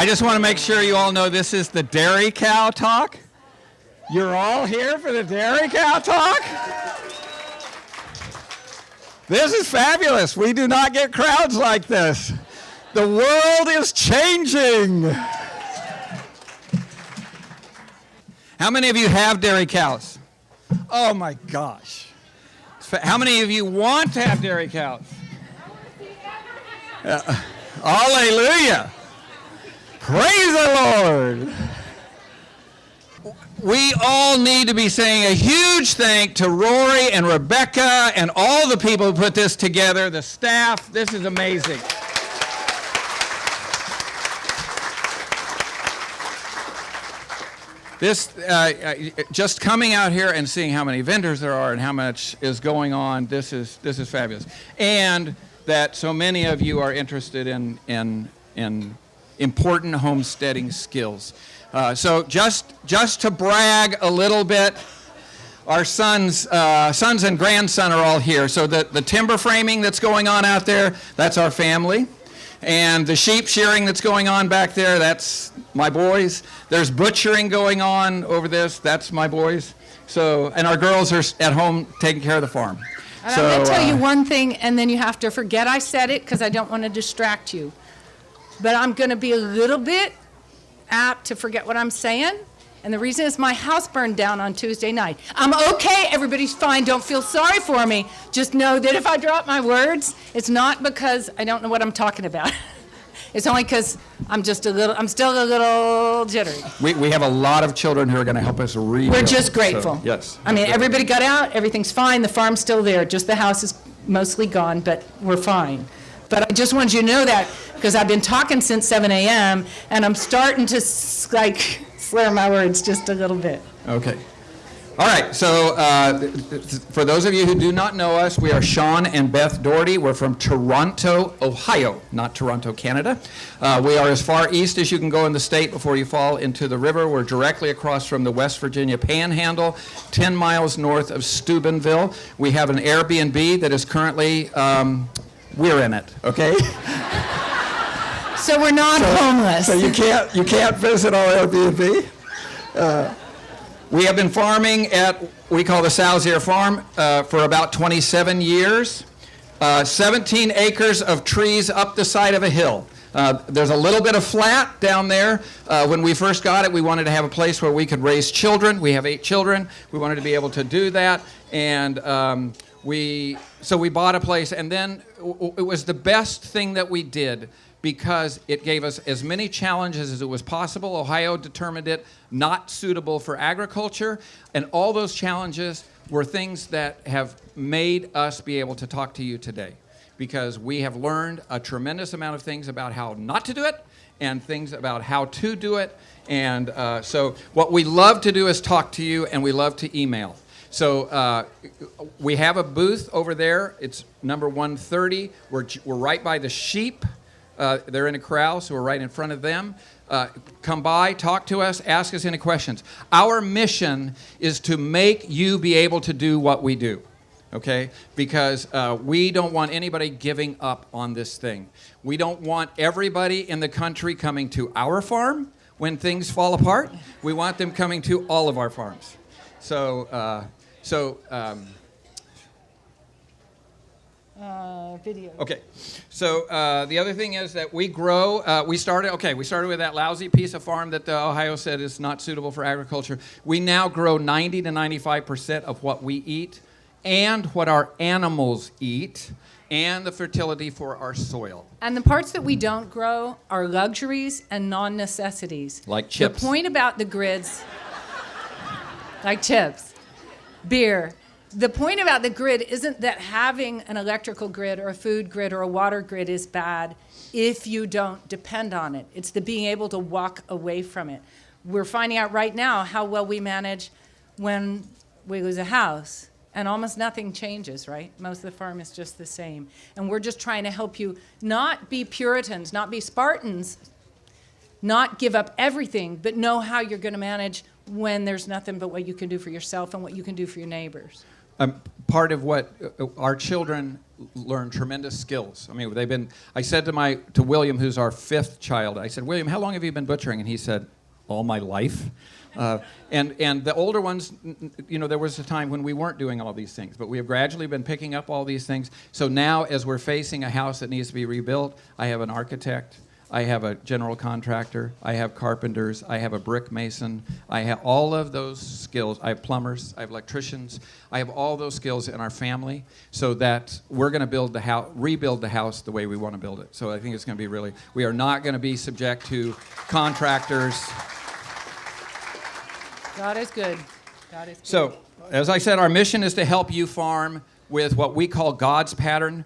I just want to make sure you all know this is the dairy cow talk. You're all here for the dairy cow talk? This is fabulous. We do not get crowds like this. The world is changing. How many of you have dairy cows? Oh my gosh. How many of you want to have dairy cows? Hallelujah. Praise the Lord. We all need to be saying a huge thank to Rory and Rebecca and all the people who put this together, the staff. This is amazing. This, just coming out here and seeing how many vendors there are and how much is going on, this is fabulous. And that so many of you are interested in important homesteading skills. So just to brag a little bit, our sons and grandson are all here. So the timber framing that's going on out there, that's our family. And the sheep shearing that's going on back there, that's my boys. There's butchering going on over this, that's my boys. So, and our girls are at home taking care of the farm. And I'm going to tell you one thing, and then you have to forget I said it because I don't want to distract you. But I'm going to be a little bit apt to forget what I'm saying. And the reason is my house burned down on Tuesday night. I'm okay. Everybody's fine. Don't feel sorry for me. Just know that if I drop my words, it's not because I don't know what I'm talking about. It's only because I'm still a little jittery. We have a lot of children who are going to help us read. We're just grateful. So, yes. I mean, everybody got out. Everything's fine. The farm's still there. Just the house is mostly gone, but we're fine. But I just wanted you to know that because I've been talking since 7 a.m. and I'm starting to slur my words just a little bit. Okay. All right. So for those of you who do not know us, we are Shawn and Beth Dougherty. We're from Toronto, Ohio, not Toronto, Canada. We are as far east as you can go in the state before you fall into the river. We're directly across from the West Virginia Panhandle, 10 miles north of Steubenville. We have an Airbnb that is currently, we're in it, okay? So we're not homeless. So you can't visit our Airbnb. We have been farming at we call the Salzier Farm for about 27 years. 17 acres of trees up the side of a hill. There's a little bit of flat down there. When we first got it, we wanted to have a place where we could raise children. We have 8 children. We wanted to be able to do that, and we bought a place, and then it was the best thing that we did because it gave us as many challenges as it was possible. Ohio determined it not suitable for agriculture, and all those challenges were things that have made us be able to talk to you today because we have learned a tremendous amount of things about how not to do it and things about how to do it. And so what we love to do is talk to you, and we love to email. So we have a booth over there. It's number 130. We're right by the sheep. They're in a corral, so we're right in front of them. Come by, talk to us, ask us any questions. Our mission is to make you be able to do what we do, okay? Because we don't want anybody giving up on this thing. We don't want everybody in the country coming to our farm when things fall apart. We want them coming to all of our farms. Video. Okay, so the other thing is that we grow, we started with that lousy piece of farm that Ohio said is not suitable for agriculture. We now grow 90 to 95% of what we eat and what our animals eat and the fertility for our soil. And the parts that we don't grow are luxuries and non-necessities. Like chips. The point about the grids, like chips, beer. The point about the grid isn't that having an electrical grid or a food grid or a water grid is bad if you don't depend on it. It's the being able to walk away from it. We're finding out right now how well we manage when we lose a house, and almost nothing changes, right? Most of the farm is just the same. And we're just trying to help you not be Puritans, not be Spartans, not give up everything, but know how you're going to manage when there's nothing but what you can do for yourself and what you can do for your neighbors. part of what our children learn tremendous skills. I mean, I said to William, who's our 5th child, I said, William, how long have you been butchering? And he said, all my life. And the older ones, there was a time when we weren't doing all these things, but we have gradually been picking up all these things. So now, as we're facing a house that needs to be rebuilt, I have an architect, I have a general contractor, I have carpenters, I have a brick mason, I have all of those skills. I have plumbers, I have electricians, I have all those skills in our family, so that we're going to rebuild the house the way we want to build it. So I think it's going to be we are not going to be subject to contractors. God is good. God is good. So, as I said, our mission is to help you farm with what we call God's pattern.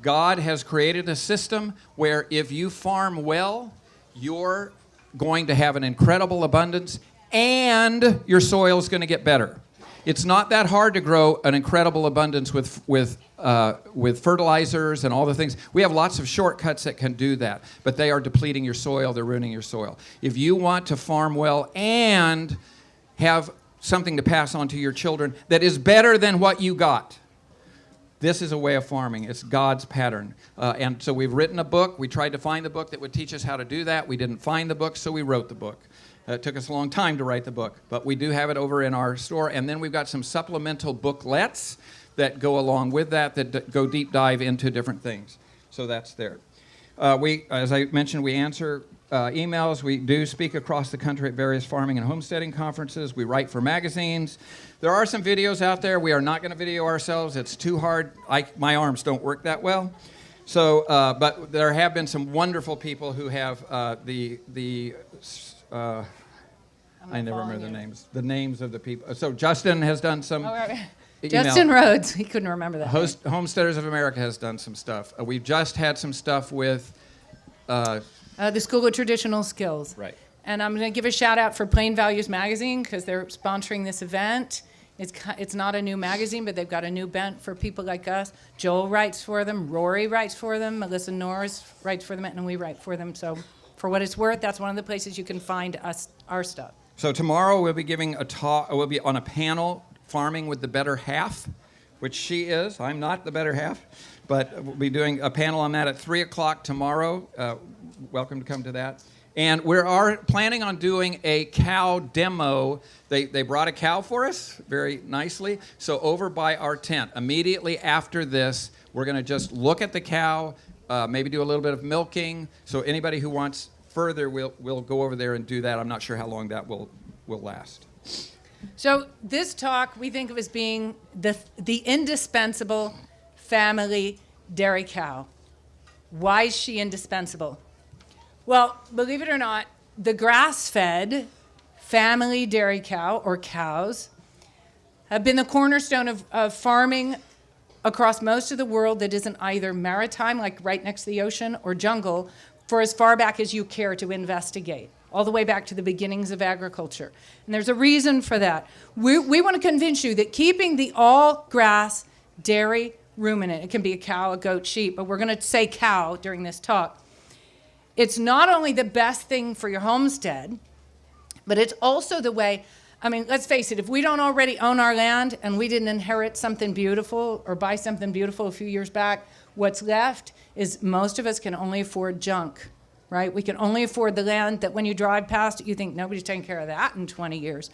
God has created a system where if you farm well, you're going to have an incredible abundance and your soil is going to get better. It's not that hard to grow an incredible abundance with fertilizers and all the things. We have lots of shortcuts that can do that, but they are depleting your soil, they're ruining your soil. If you want to farm well and have something to pass on to your children that is better than what you got, this is a way of farming. It's God's pattern. And so we've written a book. We tried to find the book that would teach us how to do that. We didn't find the book, so we wrote the book. It took us a long time to write the book, but we do have it over in our store. And then we've got some supplemental booklets that go along with that go deep dive into different things. So that's there. As I mentioned, we answer emails. We do speak across the country at various farming and homesteading conferences. We write for magazines. There are some videos out there. We are not going to video ourselves. It's too hard. My arms don't work that well. So, but there have been some wonderful people who have I never remember the names. The names of the people. So Justin has done some. Oh, right. Justin Rhodes. He couldn't remember that. Homesteaders of America has done some stuff. We've just had some stuff with. The School of Traditional Skills. Right. And I'm going to give a shout out for Plain Values Magazine because they're sponsoring this event. It's not a new magazine, but they've got a new bent for people like us. Joel writes for them, Rory writes for them, Melissa Norris writes for them, and we write for them. So for what it's worth, that's one of the places you can find our stuff. So tomorrow we'll be giving a talk. We'll be on a panel, Farming with the Better Half, which she is. I'm not the better half, but we'll be doing a panel on that at 3 o'clock tomorrow. Welcome to come to that. And we are planning on doing a cow demo. They brought a cow for us very nicely. So over by our tent, immediately after this, we're going to just look at the cow, maybe do a little bit of milking. So anybody who wants further, we'll go over there and do that. I'm not sure how long that will last. So this talk we think of as being the indispensable family dairy cow. Why is she indispensable? Well, believe it or not, the grass-fed family dairy cow, or cows, have been the cornerstone of farming across most of the world that isn't either maritime, like right next to the ocean, or jungle, for as far back as you care to investigate, all the way back to the beginnings of agriculture. And there's a reason for that. We want to convince you that keeping the all-grass dairy ruminant, it can be a cow, a goat, sheep, but we're going to say cow during this talk, it's not only the best thing for your homestead, but it's also the way, I mean, let's face it, if we don't already own our land and we didn't inherit something beautiful or buy something beautiful a few years back, what's left is most of us can only afford junk, right? We can only afford the land that when you drive past it, you think nobody's taking care of that in 20 years.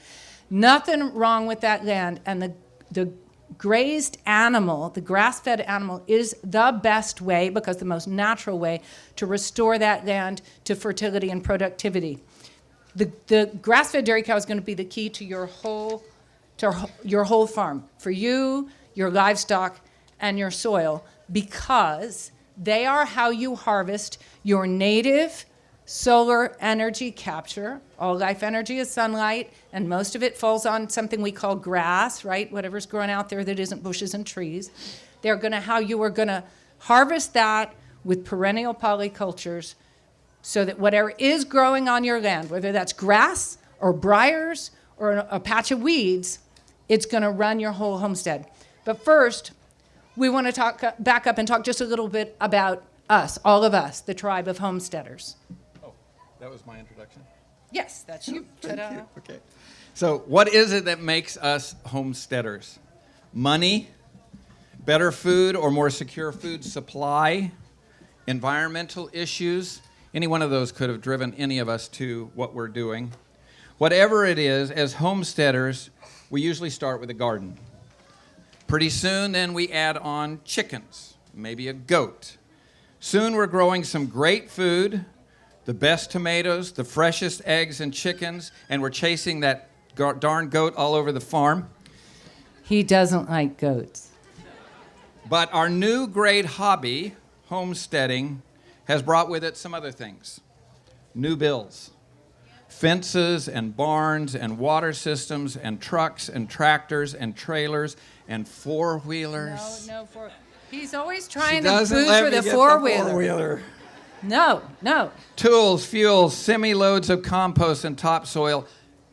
Nothing wrong with that land, and the grazed animal, the grass-fed animal, is the best way, because the most natural way, to restore that land to fertility and productivity. The grass-fed dairy cow is going to be the key to your whole farm, for you, your livestock, and your soil, because they are how you harvest your native solar energy capture. All life energy is sunlight, and most of it falls on something we call grass, right? Whatever's growing out there that isn't bushes and trees. How you are going to harvest that with perennial polycultures, so that whatever is growing on your land, whether that's grass or briars or a patch of weeds, it's going to run your whole homestead. But first, we want to back up and talk just a little bit about us, all of us, the tribe of homesteaders. That was my introduction? Yes, that's you. Thank you. Okay. So what is it that makes us homesteaders? money, better food or more secure food supply, environmental issues. Any one of those could have driven any of us to what we're doing. Whatever it is, as homesteaders, we usually start with a garden. Pretty soon, then we add on chickens, maybe a goat. Soon we're growing some great food, the best tomatoes, the freshest eggs and chickens, and we're chasing that darn goat all over the farm. He doesn't like goats. But our new great hobby, homesteading, has brought with it some other things. New bills. Fences and barns and water systems and trucks and tractors and trailers and four-wheelers. He's always trying to doesn't boost let for me the get four-wheeler. No. Tools, fuels, semi-loads of compost and topsoil,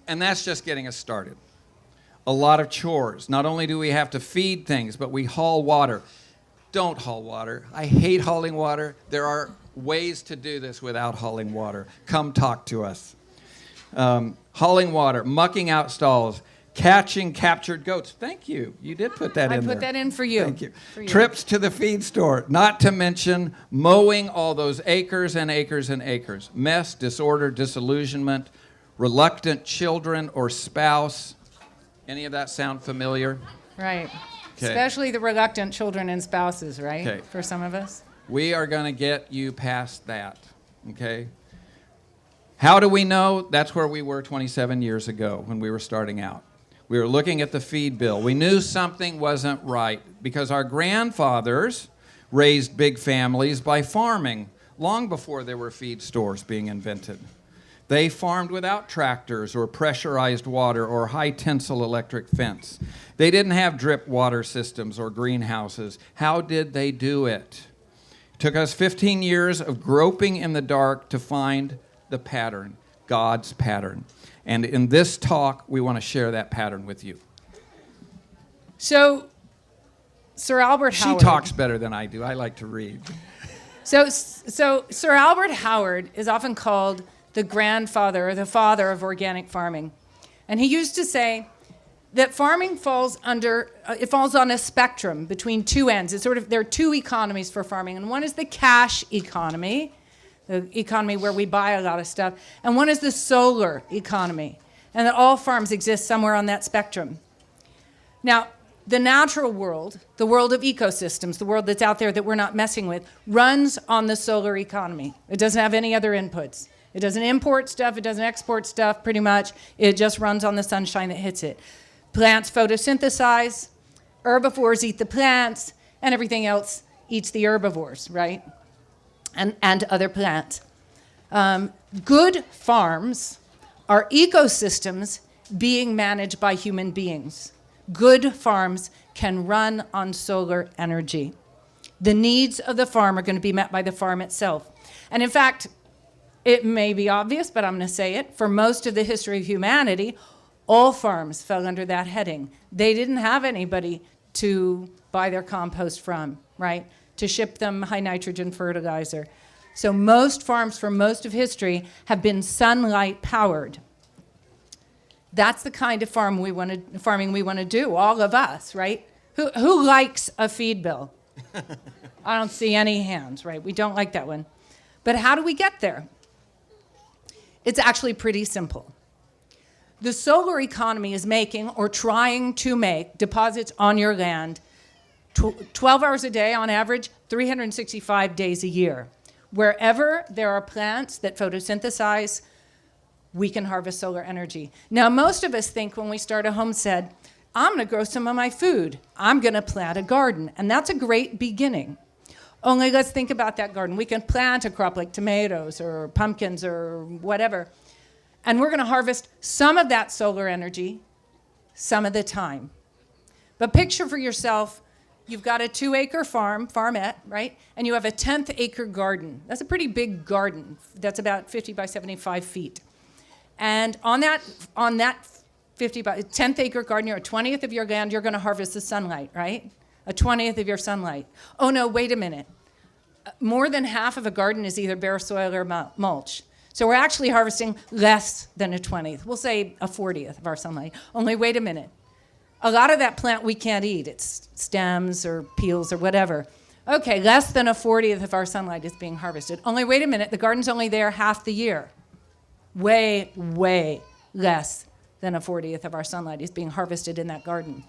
and that's just getting us started. A lot of chores. Not only do we have to feed things, but we haul water. Don't haul water. I hate hauling water. There are ways to do this without hauling water. Come talk to us. Hauling water, mucking out stalls, catching captured goats. Thank you. You did put that in there. I put that in for you. Thank you. Trips to the feed store, not to mention mowing all those acres and acres and acres. Mess, disorder, disillusionment, reluctant children or spouse. Any of that sound familiar? Right. Okay. Especially the reluctant children and spouses, right? Okay. For some of us. We are going to get you past that, okay? How do we know? That's where we were 27 years ago when we were starting out. We were looking at the feed bill. We knew something wasn't right because our grandfathers raised big families by farming long before there were feed stores being invented. They farmed without tractors or pressurized water or high-tensile electric fence. They didn't have drip water systems or greenhouses. How did they do it? It took us 15 years of groping in the dark to find the pattern, God's pattern. And in this talk, we want to share that pattern with you. So, Sir Albert Howard. She talks better than I do. I like to read. So Sir Albert Howard is often called the grandfather or the father of organic farming. And he used to say that farming falls on a spectrum between two ends. There are two economies for farming, and one is the cash economy, the economy where we buy a lot of stuff, and one is the solar economy, and that all farms exist somewhere on that spectrum. Now, the natural world, the world of ecosystems, the world that's out there that we're not messing with, runs on the solar economy. It doesn't have any other inputs. It doesn't import stuff, it doesn't export stuff, pretty much. It just runs on the sunshine that hits it. Plants photosynthesize, herbivores eat the plants, and everything else eats the herbivores, right? And other plants. Good farms are ecosystems being managed by human beings. Good farms can run on solar energy. The needs of the farm are going to be met by the farm itself. And in fact, it may be obvious, but I'm going to say it. For most of the history of humanity, all farms fell under that heading. They didn't have anybody to buy their compost from, right? To ship them high nitrogen fertilizer. So most farms for most of history have been sunlight powered. That's the kind of farming we want to do, all of us, right? Who likes a feed bill? I don't see any hands, right? We don't like that one. But how do we get there? It's actually pretty simple. The solar economy is making or trying to make deposits on your land 12 hours a day on average, 365 days a year. Wherever there are plants that photosynthesize, we can harvest solar energy. Now, most of us think when we start a homestead, I'm going to grow some of my food. I'm going to plant a garden. And that's a great beginning. Only let's think about that garden. We can plant a crop like tomatoes or pumpkins or whatever. And we're going to harvest some of that solar energy some of the time. But picture for yourself, you've got a 2-acre farmette, right? And you have a 10th acre garden. That's a pretty big garden. That's about 50 by 75 feet. And on that 50 by 10th acre garden, you're a 20th of your land, you're going to harvest the sunlight, right? A 20th of your sunlight. Oh no, wait a minute. More than half of a garden is either bare soil or mulch. So we're actually harvesting less than a 20th. We'll say a 40th of our sunlight. Only wait a minute. A lot of that plant we can't eat. It's stems or peels or whatever. Okay, less than a 40th of our sunlight is being harvested. Only wait a minute, the garden's only there half the year. Way, way less than a 40th of our sunlight is being harvested in that garden.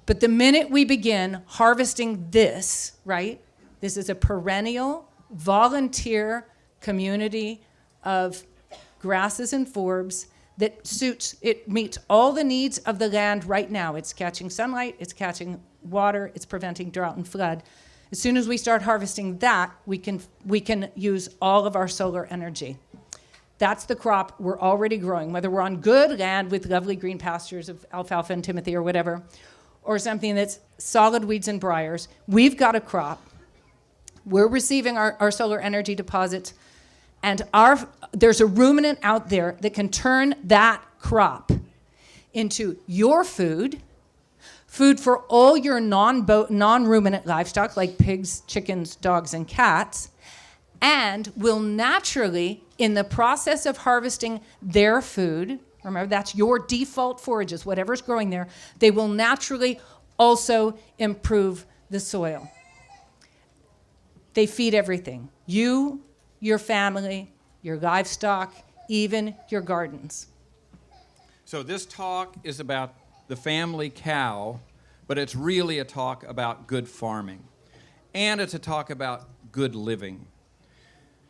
But the minute we begin harvesting this, right? This is a perennial, volunteer community of grasses and forbs that it meets all the needs of the land right now. It's catching sunlight, it's catching water, it's preventing drought and flood. As soon as we start harvesting that, we can use all of our solar energy. That's the crop we're already growing, whether we're on good land with lovely green pastures of alfalfa and timothy or whatever, or something that's solid weeds and briars. We've got a crop. We're receiving our solar energy deposits, and there's a ruminant out there that can turn that crop into your food for all your non-ruminant livestock, like pigs, chickens, dogs, and cats, and will naturally, in the process of harvesting their food, remember that's your default forages, whatever's growing there, they will naturally also improve the soil. They feed everything. You, your family, your livestock, even your gardens. So this talk is about the family cow, but it's really a talk about good farming. And it's a talk about good living.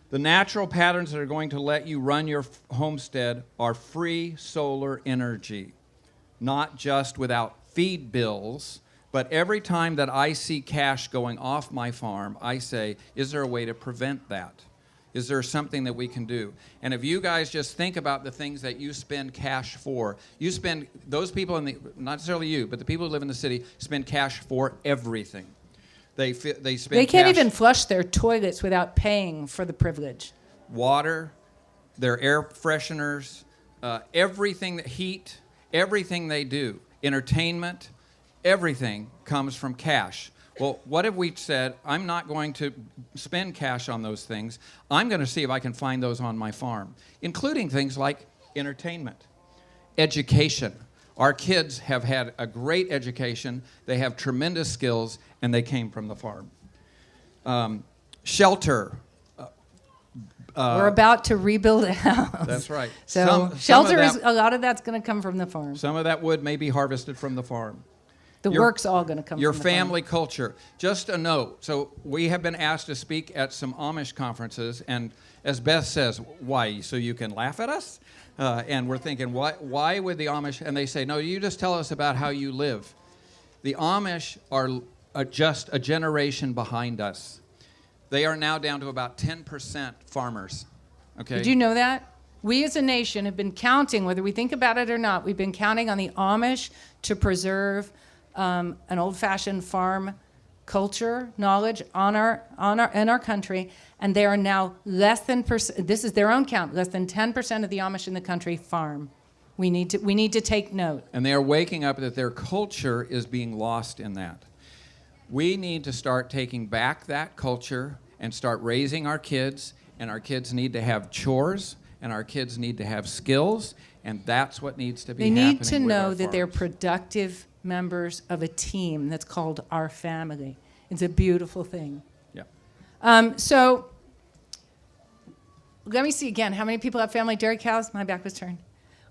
The natural patterns that are going to let you run your homestead are free solar energy, not just without feed bills, but every time that I see cash going off my farm, I say, is there a way to prevent that? Is there something that we can do? And if you guys just think about the things that you spend cash for, those people not necessarily you, but the people who live in the city spend cash for everything. They can't even flush their toilets without paying for the privilege. Water, their air fresheners, everything, heat, everything they do, entertainment, everything comes from cash. Well, what if we said, I'm not going to spend cash on those things. I'm going to see if I can find those on my farm, including things like entertainment, education. Our kids have had a great education. They have tremendous skills, and they came from the farm. Shelter. We're about to rebuild a house. That's right. So shelter a lot of that's going to come from the farm. Some of that wood may be harvested from the farm. The work's all going to come from the farm. Your family culture. Just a note. So we have been asked to speak at some Amish conferences, and as Beth says, why? So you can laugh at us? And we're thinking, why would the Amish? And they say, no, you just tell us about how you live. The Amish are just a generation behind us. They are now down to about 10% farmers. Okay. Did you know that? We as a nation have been counting, whether we think about it or not, we've been counting on the Amish to preserve an old-fashioned farm culture, knowledge in our country, and they are now less than, this is their own count, less than 10% of the Amish in the country farm. We need to take note. And they are waking up that their culture is being lost in that. We need to start taking back that culture and start raising our kids, and our kids need to have chores, and our kids need to have skills, and that's what needs to be happening. They need to know that they're productive members of a team that's called our family. It's a beautiful thing. Yeah. So let me see again. How many people have family dairy cows? My back was turned.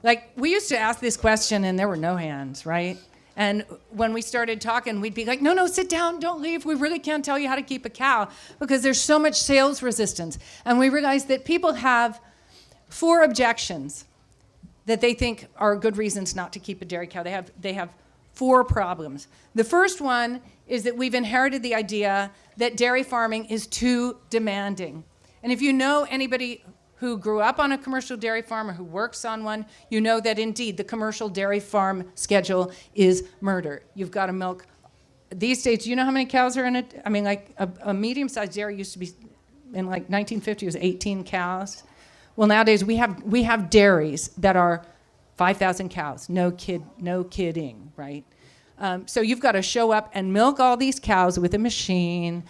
Like, we used to ask this question and there were no hands, right? And when we started talking, we'd be like, no, sit down, don't leave. We really can't tell you how to keep a cow because there's so much sales resistance. And we realized that people have 4 objections that they think are good reasons not to keep a dairy cow. They have 4 problems. The first one is that we've inherited the idea that dairy farming is too demanding. And if you know anybody who grew up on a commercial dairy farm or who works on one, you know that indeed the commercial dairy farm schedule is murder. You've got to milk. These days, do you know how many cows are in it? I mean, like a medium-sized dairy used to be, in like 1950, it was 18 cows. Well, nowadays we have dairies that are 5,000 cows, no kidding, right? So you've got to show up and milk all these cows with a machine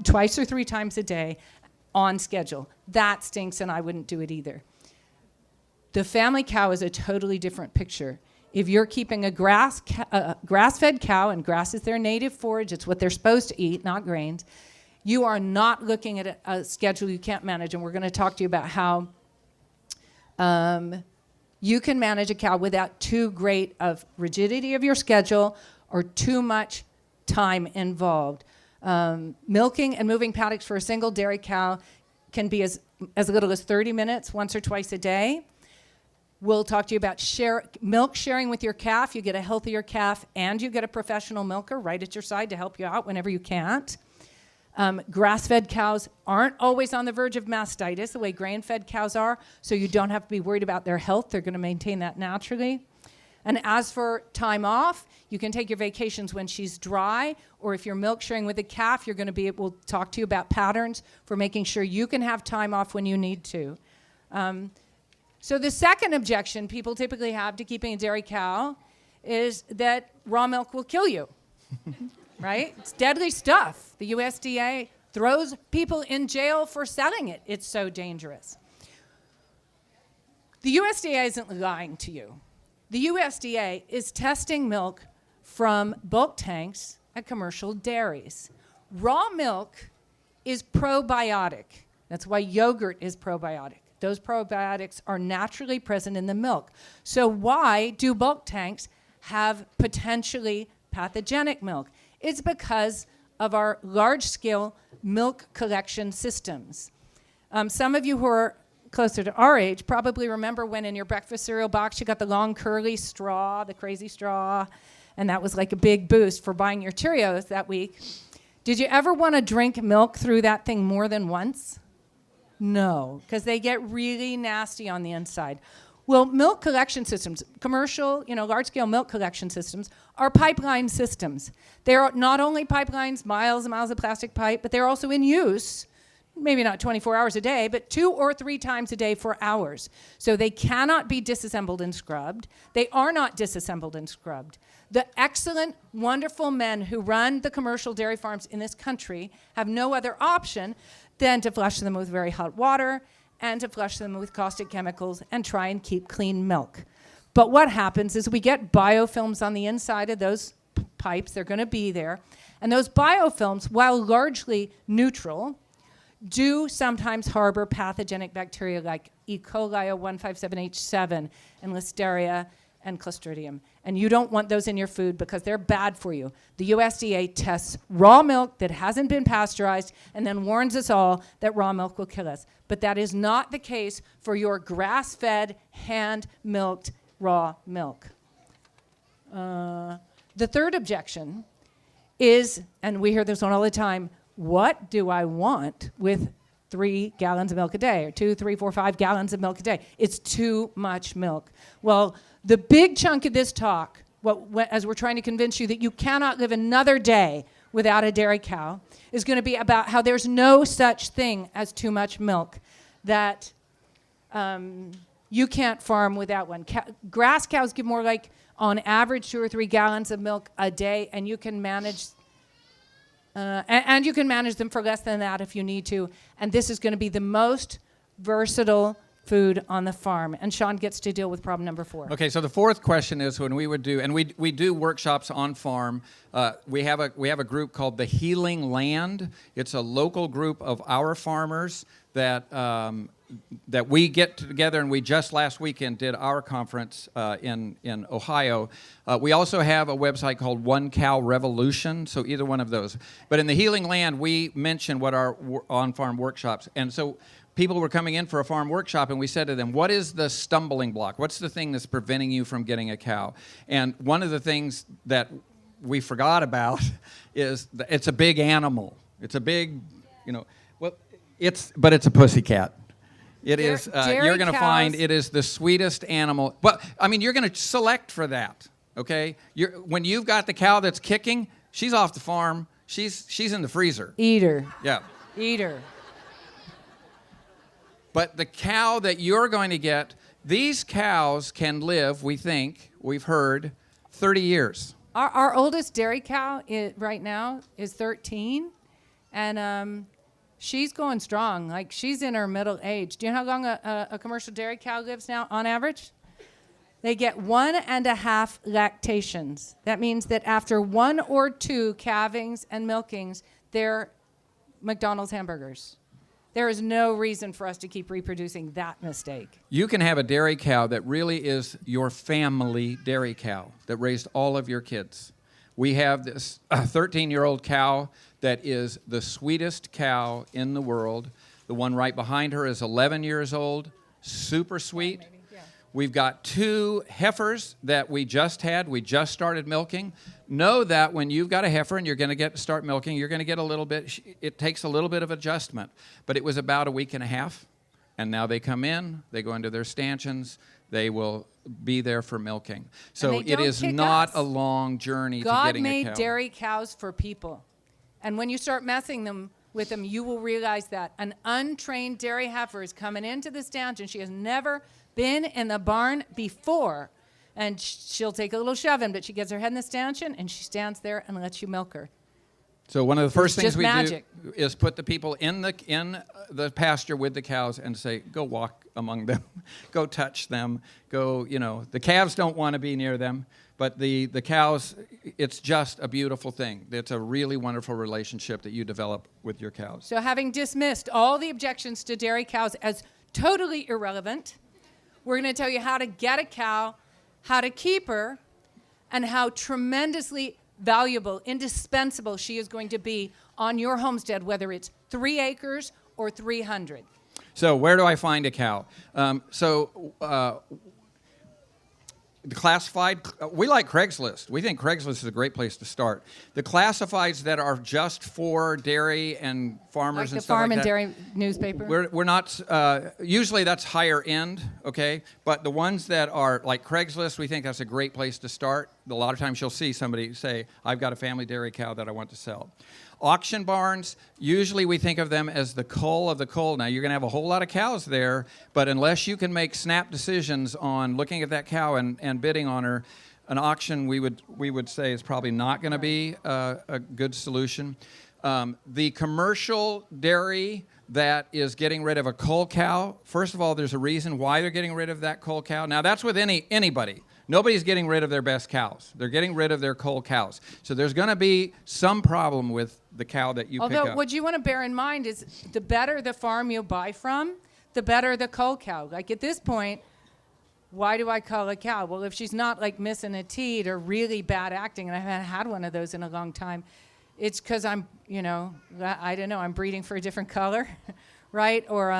twice or 3 times a day on schedule. That stinks, and I wouldn't do it either. The family cow is a totally different picture. if you're keeping a grass-fed cow, and grass is their native forage, it's what they're supposed to eat, not grains, you are not looking at a schedule you can't manage. And we're going to talk to you about how you can manage a cow without too great of rigidity of your schedule or too much time involved. Milking and moving paddocks for a single dairy cow can be as little as 30 minutes once or twice a day. We'll talk to you about milk sharing with your calf. You get a healthier calf and you get a professional milker right at your side to help you out whenever you can't. Grass-fed cows aren't always on the verge of mastitis the way grain-fed cows are, so you don't have to be worried about their health. They're going to maintain that naturally. And as for time off, you can take your vacations when she's dry, or if you're milk sharing with a calf, we'll talk to you about patterns for making sure you can have time off when you need to. So the second objection people typically have to keeping a dairy cow is that raw milk will kill you, right? It's deadly stuff. The USDA throws people in jail for selling it. It's so dangerous. The USDA isn't lying to you. The USDA is testing milk from bulk tanks at commercial dairies. Raw milk is probiotic. That's why yogurt is probiotic. Those probiotics are naturally present in the milk. So why do bulk tanks have potentially pathogenic milk? It's because of our large-scale milk collection systems. Some of you who are closer to our age probably remember when in your breakfast cereal box you got the long curly straw, the crazy straw, and that was like a big boost for buying your Cheerios that week. Did you ever want to drink milk through that thing more than once? No, because they get really nasty on the inside. Well, milk collection systems, commercial, large-scale milk collection systems, are pipeline systems. They're not only pipelines, miles and miles of plastic pipe, but they're also in use, maybe not 24 hours a day, but 2 or 3 times a day for hours. So they cannot be disassembled and scrubbed. They are not disassembled and scrubbed. The excellent, wonderful men who run the commercial dairy farms in this country have no other option than to flush them with very hot water and to flush them with caustic chemicals and try and keep clean milk. But what happens is we get biofilms on the inside of those pipes. They're going to be there. And those biofilms, while largely neutral, do sometimes harbor pathogenic bacteria like E. coli 157H7 and Listeria and Clostridium. And you don't want those in your food because they're bad for you. The USDA tests raw milk that hasn't been pasteurized and then warns us all that raw milk will kill us. But that is not the case for your grass-fed, hand-milked raw milk. The third objection is, and we hear this one all the time, what do I want with 3 gallons of milk a day, or 2, 3, 4, 5 gallons of milk a day? It's too much milk. Well, the big chunk of this talk, as we're trying to convince you that you cannot live another day without a dairy cow, is going to be about how there's no such thing as too much milk, that you can't farm without one. Grass cows give more like, on average, 2 or 3 gallons of milk a day, and you can manage and you can manage them for less than that if you need to. And this is going to be the most versatile food on the farm. And Shawn gets to deal with problem number 4. Okay, so the fourth question is when we would do, and we do workshops on farm. We have a group called the Healing Land. It's a local group of our farmers that we get together, and we just last weekend did our conference in Ohio. We also have a website called One Cow Revolution, so either one of those. But in the Healing Land, we mention what our on-farm workshops, and so people were coming in for a farm workshop, and we said to them, what is the stumbling block? What's the thing that's preventing you from getting a cow? And one of the things that we forgot about is it's a big animal. It's a big, but it's a pussycat. It is. You're going to find it is the sweetest animal. Well, I mean, you're going to select for that, okay? When you've got the cow that's kicking, she's off the farm. She's in the freezer. Eater. Yeah. Eater. But the cow that you're going to get, these cows can live, we've heard, 30 years. Our oldest dairy cow right now is 13, and she's going strong. Like, she's in her middle age. Do you know how long a commercial dairy cow lives now on average? they get 1.5 lactations. That means that after 1 or 2 calvings and milkings, they're McDonald's hamburgers. There is no reason for us to keep reproducing that mistake. You can have a dairy cow that really is your family dairy cow that raised all of your kids. We have this 13-year-old cow that is the sweetest cow in the world. The one right behind her is 11 years old, super sweet. We've got 2 heifers that we just had. We just started milking. Know that when you've got a heifer and you're going to start milking, you're going to get a little bit, it takes a little bit of adjustment. But it was about a week and a half, and now they come in, they go into their stanchions, they will be there for milking. So it is not a long journey to getting a cow. God made dairy cows for people. And when you start messing with them, you will realize that an untrained dairy heifer is coming into the stanchion. She has never been in the barn before, and she'll take a little shoving, but she gets her head in the stanchion and she stands there and lets you milk her. So one of the first things we do is put the people in the pasture with the cows and say, go walk among them, go touch them, go, the calves don't want to be near them, but the cows, it's just a beautiful thing. It's a really wonderful relationship that you develop with your cows. So having dismissed all the objections to dairy cows as totally irrelevant, we're going to tell you how to get a cow, how to keep her, and how tremendously valuable, indispensable she is going to be on your homestead, whether it's 3 acres or 300. So where do I find a cow? The classified, we like Craigslist. We think Craigslist is a great place to start. The classifieds that are just for dairy and farmers and stuff like that. Like the farm and dairy newspaper? We're not, usually that's higher end, okay? But the ones that are like Craigslist, we think that's a great place to start. A lot of times you'll see somebody say, I've got a family dairy cow that I want to sell. Auction barns, usually we think of them as the cull of the cull. Now, you're going to have a whole lot of cows there, but unless you can make snap decisions on looking at that cow and bidding on her, an auction we would say is probably not going to be a good solution. The commercial dairy that is getting rid of a cull cow, first of all, there's a reason why they're getting rid of that cull cow. Now, that's with anybody. Nobody's getting rid of their best cows. They're getting rid of their cull cows. So there's going to be some problem with the cow that you pick up. Although what you want to bear in mind is the better the farm you buy from, the better the cull cow. Like at this point, why do I cull a cow? Well, if she's not like missing a teat or really bad acting, and I haven't had one of those in a long time, it's because I'm, I don't know, I'm breeding for a different color, right? Or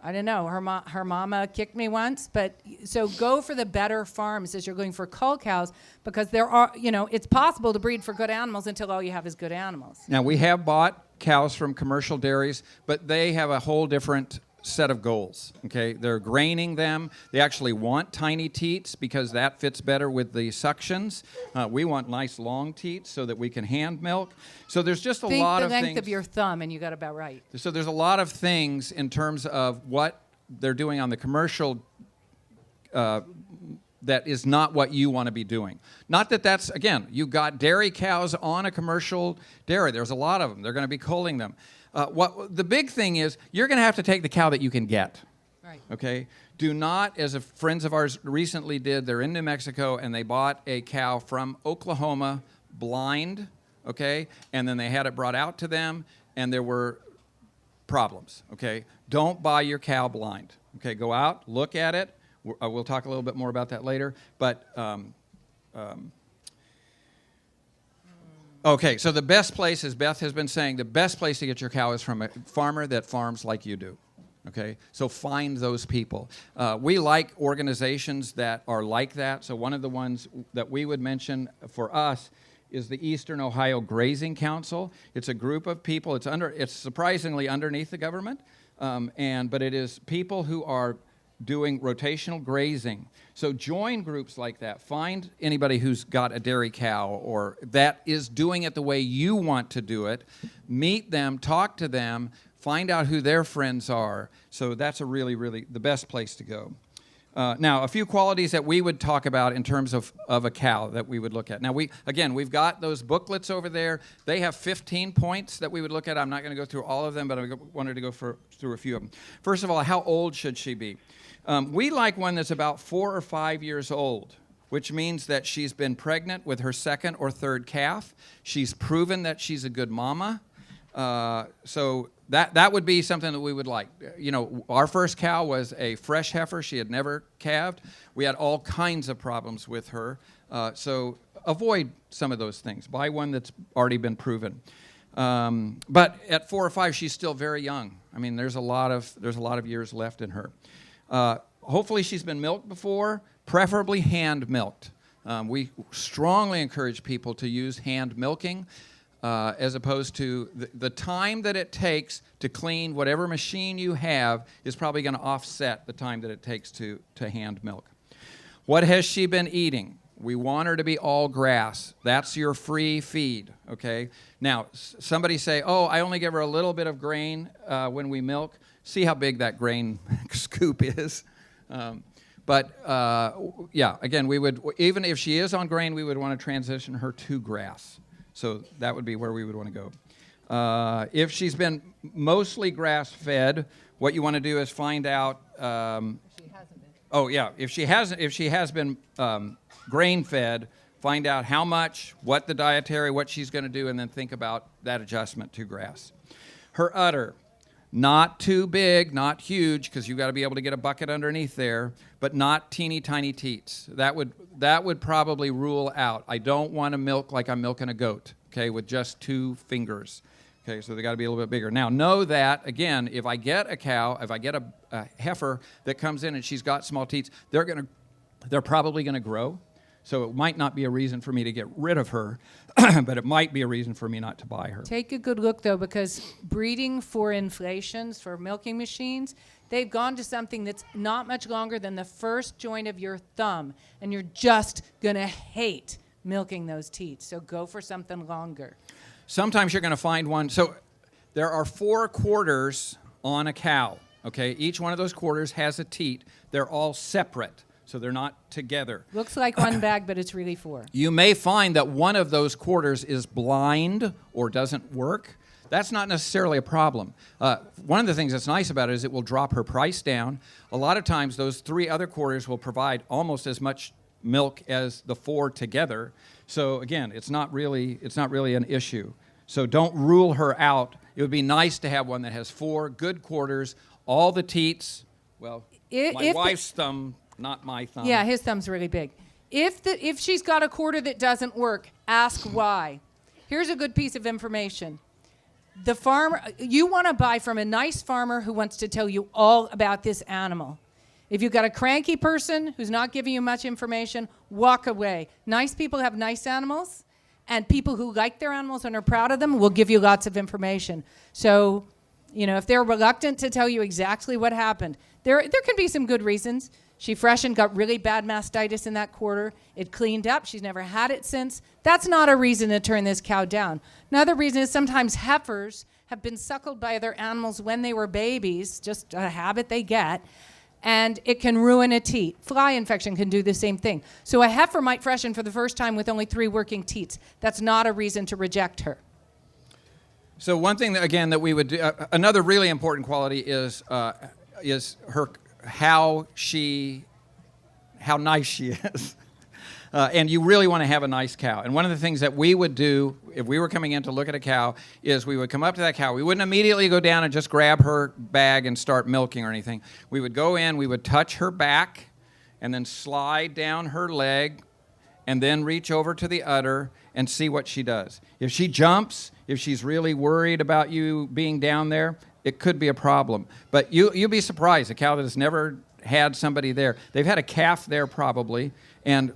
I don't know, her mama kicked me once, but so go for the better farms as you're going for cull cows, because there are, it's possible to breed for good animals until all you have is good animals. Now, we have bought cows from commercial dairies, but they have a whole different set of goals, okay? They're graining them. They actually want tiny teats because that fits better with the suctions. We want nice long teats so that we can hand milk. So there's just a lot of things. Think the length of your thumb, and you got about right. So there's a lot of things in terms of what they're doing on the commercial that is not what you want to be doing. Not that that's, again, you've got dairy cows on a commercial dairy. There's a lot of them. They're going to be culling them. The big thing is you're going to have to take the cow that you can get. Right. Okay? Do not, as friends of ours recently did, they're in New Mexico and they bought a cow from Oklahoma blind, okay? And then they had it brought out to them and there were problems, okay? Don't buy your cow blind, okay? Go out, look at it. We'll talk a little bit more about that later, but okay, so the best place, as Beth has been saying, the best place to get your cow is from a farmer that farms like you do. Okay, so find those people. We like organizations that are like that. So one of the ones that we would mention for us is the Eastern Ohio Grazing Council. It's a group of people. It's surprisingly underneath the government, but it is people who are doing rotational grazing. So join groups like that. Find anybody who's got a dairy cow or that is doing it the way you want to do it. Meet them, talk to them, find out who their friends are. So that's a really, really the best place to go. Now, a few qualities that we would talk about in terms of a cow that we would look at. Now, we've got those booklets over there. They have 15 points that we would look at. I'm not going to go through all of them, but I wanted to go through a few of them. First of all, how old should she be? We like one that's about 4 or 5 years old, which means that she's been pregnant with her second or third calf. She's proven that she's a good mama. So that would be something that we would like. Our first cow was a fresh heifer. She had never calved. We had all kinds of problems with her. So avoid some of those things. Buy one that's already been proven. But at 4 or 5, she's still very young. I mean, there's a lot of years left in her. Hopefully she's been milked before, preferably hand milked. We strongly encourage people to use hand milking as opposed to the time that it takes to clean whatever machine you have is probably going to offset the time that it takes to hand milk. What has she been eating? We want her to be all grass. That's your free feed, okay? Now, somebody say, oh, I only give her a little bit of grain when we milk. See how big that grain scoop is. Again, we would, even if she is on grain, we would want to transition her to grass. So that would be where we would want to go. If she's been mostly grass-fed, what you want to do is find out. She hasn't been. Oh yeah, if she has been grain-fed, find out how much, what the dietary, what she's going to do, and then think about that adjustment to grass. Her udder. Not too big, not huge, because you've got to be able to get a bucket underneath there, but not teeny tiny teats. That would probably rule out. I don't want to milk like I'm milking a goat, okay, with just 2 fingers. Okay, so they got to be a little bit bigger. Now, know that, again, if I get a cow, if I get a heifer that comes in and she's got small teats, they're probably going to grow. So it might not be a reason for me to get rid of her, but it might be a reason for me not to buy her. Take a good look, though, because breeding for inflations, for milking machines, they've gone to something that's not much longer than the first joint of your thumb, and you're just going to hate milking those teats. So go for something longer. Sometimes you're going to find one. So there are 4 quarters on a cow, okay? Each one of those quarters has a teat. They're all separate. So they're not together. Looks like one bag, but it's really 4. You may find that one of those quarters is blind or doesn't work. That's not necessarily a problem. One of the things that's nice about it is it will drop her price down. A lot of times those 3 other quarters will provide almost as much milk as the 4 together. So again, it's not really an issue. So don't rule her out. It would be nice to have one that has 4 good quarters, all the teats. Well, my wife's thumb. Not my thumb. Yeah, his thumb's really big. If she's got a quarter that doesn't work, ask why. Here's a good piece of information. The farmer, you want to buy from a nice farmer who wants to tell you all about this animal. If you've got a cranky person who's not giving you much information, walk away. Nice people have nice animals, and people who like their animals and are proud of them will give you lots of information. So, if they're reluctant to tell you exactly what happened, there can be some good reasons. She freshened, got really bad mastitis in that quarter. It cleaned up. She's never had it since. That's not a reason to turn this cow down. Another reason is sometimes heifers have been suckled by other animals when they were babies, just a habit they get, and it can ruin a teat. Fly infection can do the same thing. So a heifer might freshen for the first time with only 3 working teats. That's not a reason to reject her. So one thing that we would do, another really important quality is her how nice she is. And you really want to have a nice cow. And one of the things that we would do if we were coming in to look at a cow is we would come up to that cow. We wouldn't immediately go down and just grab her bag and start milking or anything. We would go in, we would touch her back, and then slide down her leg, and then reach over to the udder and see what she does. If she jumps, if she's really worried about you being down there, it could be a problem. But you'll be surprised. A cow that has never had somebody there, they've had a calf there probably, and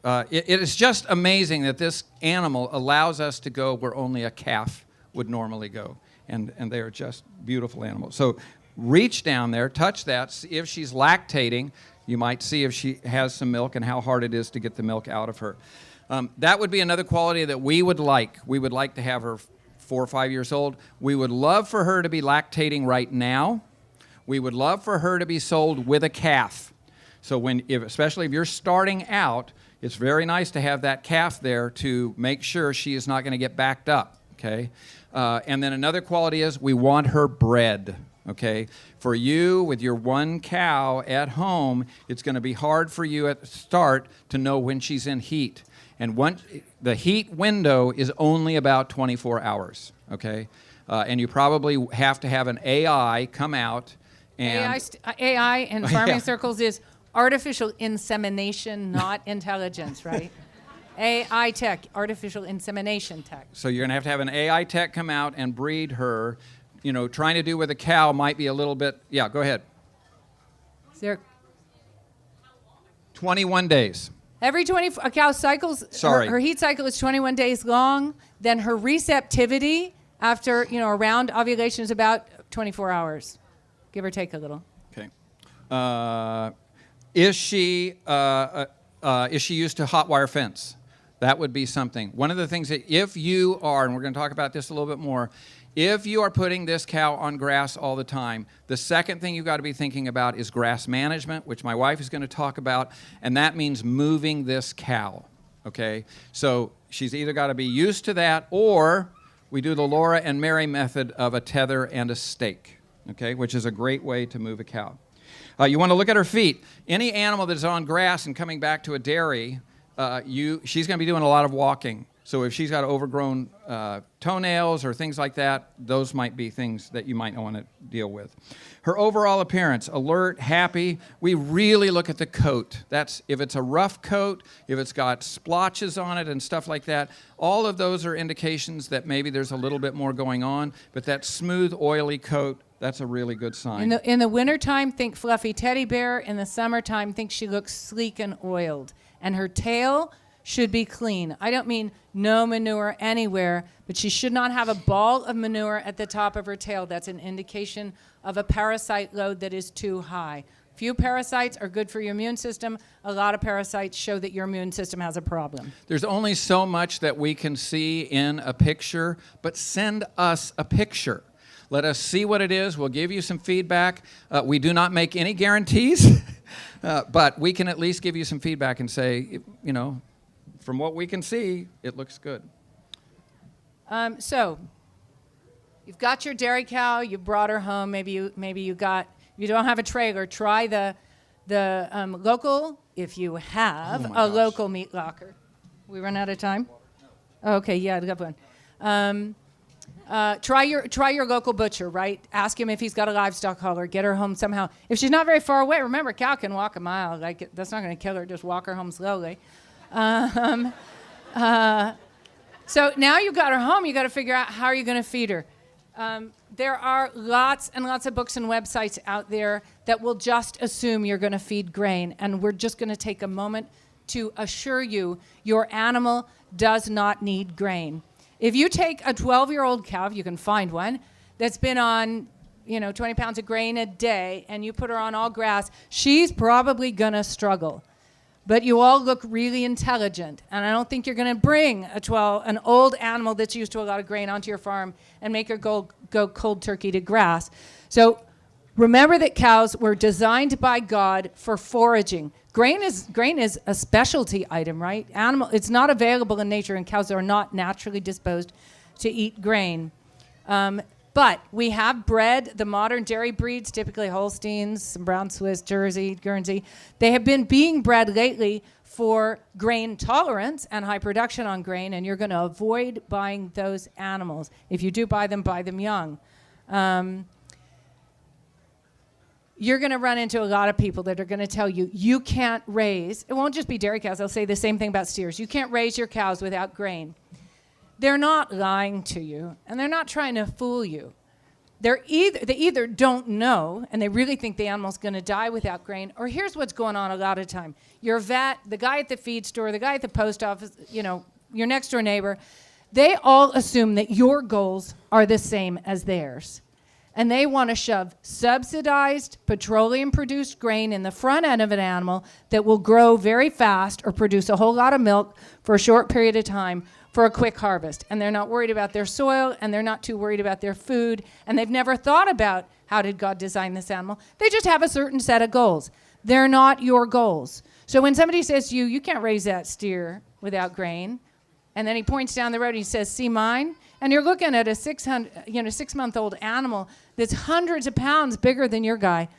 it is just amazing that this animal allows us to go where only a calf would normally go. And they are just beautiful animals. So reach down there, touch that. See if she's lactating. You might see if she has some milk and how hard it is to get the milk out of her. That would be another quality that we would like. We would like to have her 4 or 5 years old. We would love for her to be lactating right now. We would love for her to be sold with a calf. So especially if you're starting out, it's very nice to have that calf there to make sure she is not going to get backed up, okay? And then another quality is we want her bred, okay? For you, with your one cow at home, it's going to be hard for you at the start to know when she's in heat. And the heat window is only about 24 hours, okay? And you probably have to have an AI come out and... AI in farming Yeah. circles is artificial insemination, not intelligence, right? AI tech, artificial insemination tech. So you're going to have an AI tech come out and breed her. You know, trying to do with a cow might be a little bit... Yeah, go ahead. Is there 21 days. every 20 a cow cycles Sorry. her heat cycle is 21 days long, then her receptivity after, around ovulation is about 24 hours. Give or take a little. Okay. Is she used to hot wire fence? That would be something. One of the things that if you are, and we're going to talk about this a little bit more, if you are putting this cow on grass all the time, the second thing you've got to be thinking about is grass management, which my wife is going to talk about, and that means moving this cow, okay? So she's either got to be used to that, or we do the Laura and Mary method of a tether and a stake, okay, which is a great way to move a cow. You want to look at her feet. Any animal that's on grass and coming back to a dairy, she's going to be doing a lot of walking. So if she's got overgrown toenails or things like that, those might be things that you might want to deal with. Her overall appearance, alert, happy. We really look at the coat. That's if it's a rough coat, if it's got splotches on it and stuff like that, all of those are indications that maybe there's a little bit more going on, but that smooth, oily coat, that's a really good sign. In the wintertime, think fluffy teddy bear. In the summertime, think she looks sleek and oiled. And her tail should be clean. I don't mean no manure anywhere, but she should not have a ball of manure at the top of her tail. That's an indication of a parasite load that is too high. Few parasites are good for your immune system. A lot of parasites show that your immune system has a problem. There's only so much that we can see in a picture, but send us a picture. Let us see what it is. We'll give you some feedback. We do not make any guarantees, but we can at least give you some feedback and say, from what we can see, it looks good. So you've got your dairy cow. You brought her home. Maybe you don't have a trailer. Try the local, if you have local meat locker. We run out of time. Okay, yeah, good one. Try your local butcher, right? Ask him if he's got a livestock hauler. Get her home somehow. If she's not very far away, remember, a cow can walk a mile. That's not going to kill her. Just walk her home slowly. So now you've got her home. You got to figure out how you're going to feed her. There are lots and lots of books and websites out there that will just assume you're going to feed grain, and we're just going to take a moment to assure you your animal does not need grain. If you take a 12-year-old cow, if you can find one, that's been on, 20 pounds of grain a day, and you put her on all grass, she's probably going to struggle. But you all look really intelligent, and I don't think you're going to bring an old animal that's used to a lot of grain onto your farm and make her go cold turkey to grass. So remember that cows were designed by God for foraging. Grain is a specialty item, right? It's not available in nature, and cows are not naturally disposed to eat grain. But we have bred the modern dairy breeds, typically Holsteins, some Brown Swiss, Jersey, Guernsey. They have been being bred lately for grain tolerance and high production on grain, and you're going to avoid buying those animals. If you do buy them young. You're going to run into a lot of people that are going to tell you, you can't raise, it won't just be dairy cows, they'll say the same thing about steers. You can't raise your cows without grain. They're not lying to you, and they're not trying to fool you. They either don't know, and they really think the animal's going to die without grain, or here's what's going on a lot of time. Your vet, the guy at the feed store, the guy at the post office, your next door neighbor, they all assume that your goals are the same as theirs. And they want to shove subsidized petroleum-produced grain in the front end of an animal that will grow very fast or produce a whole lot of milk for a short period of time for a quick harvest. And they're not worried about their soil, and they're not too worried about their food, and they've never thought about how did God design this animal. They just have a certain set of goals. They're not your goals. So when somebody says to you, you can't raise that steer without grain, And then he points down the road and he says, see mine? And you're looking at a 6-month-old animal that's hundreds of pounds bigger than your guy.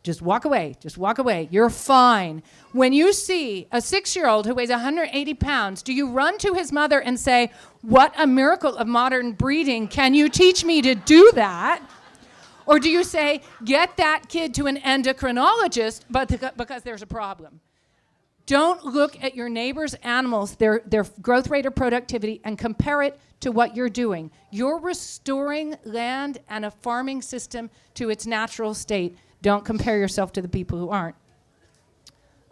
Just walk away. Just walk away. You're fine. When you see a 6-year-old who weighs 180 pounds, do you run to his mother and say, what a miracle of modern breeding. Can you teach me to do that? Or do you say, get that kid to an endocrinologist because there's a problem? Don't look at your neighbor's animals, their growth rate or productivity, and compare it to what you're doing. You're restoring land and a farming system to its natural state. Don't compare yourself to the people who aren't.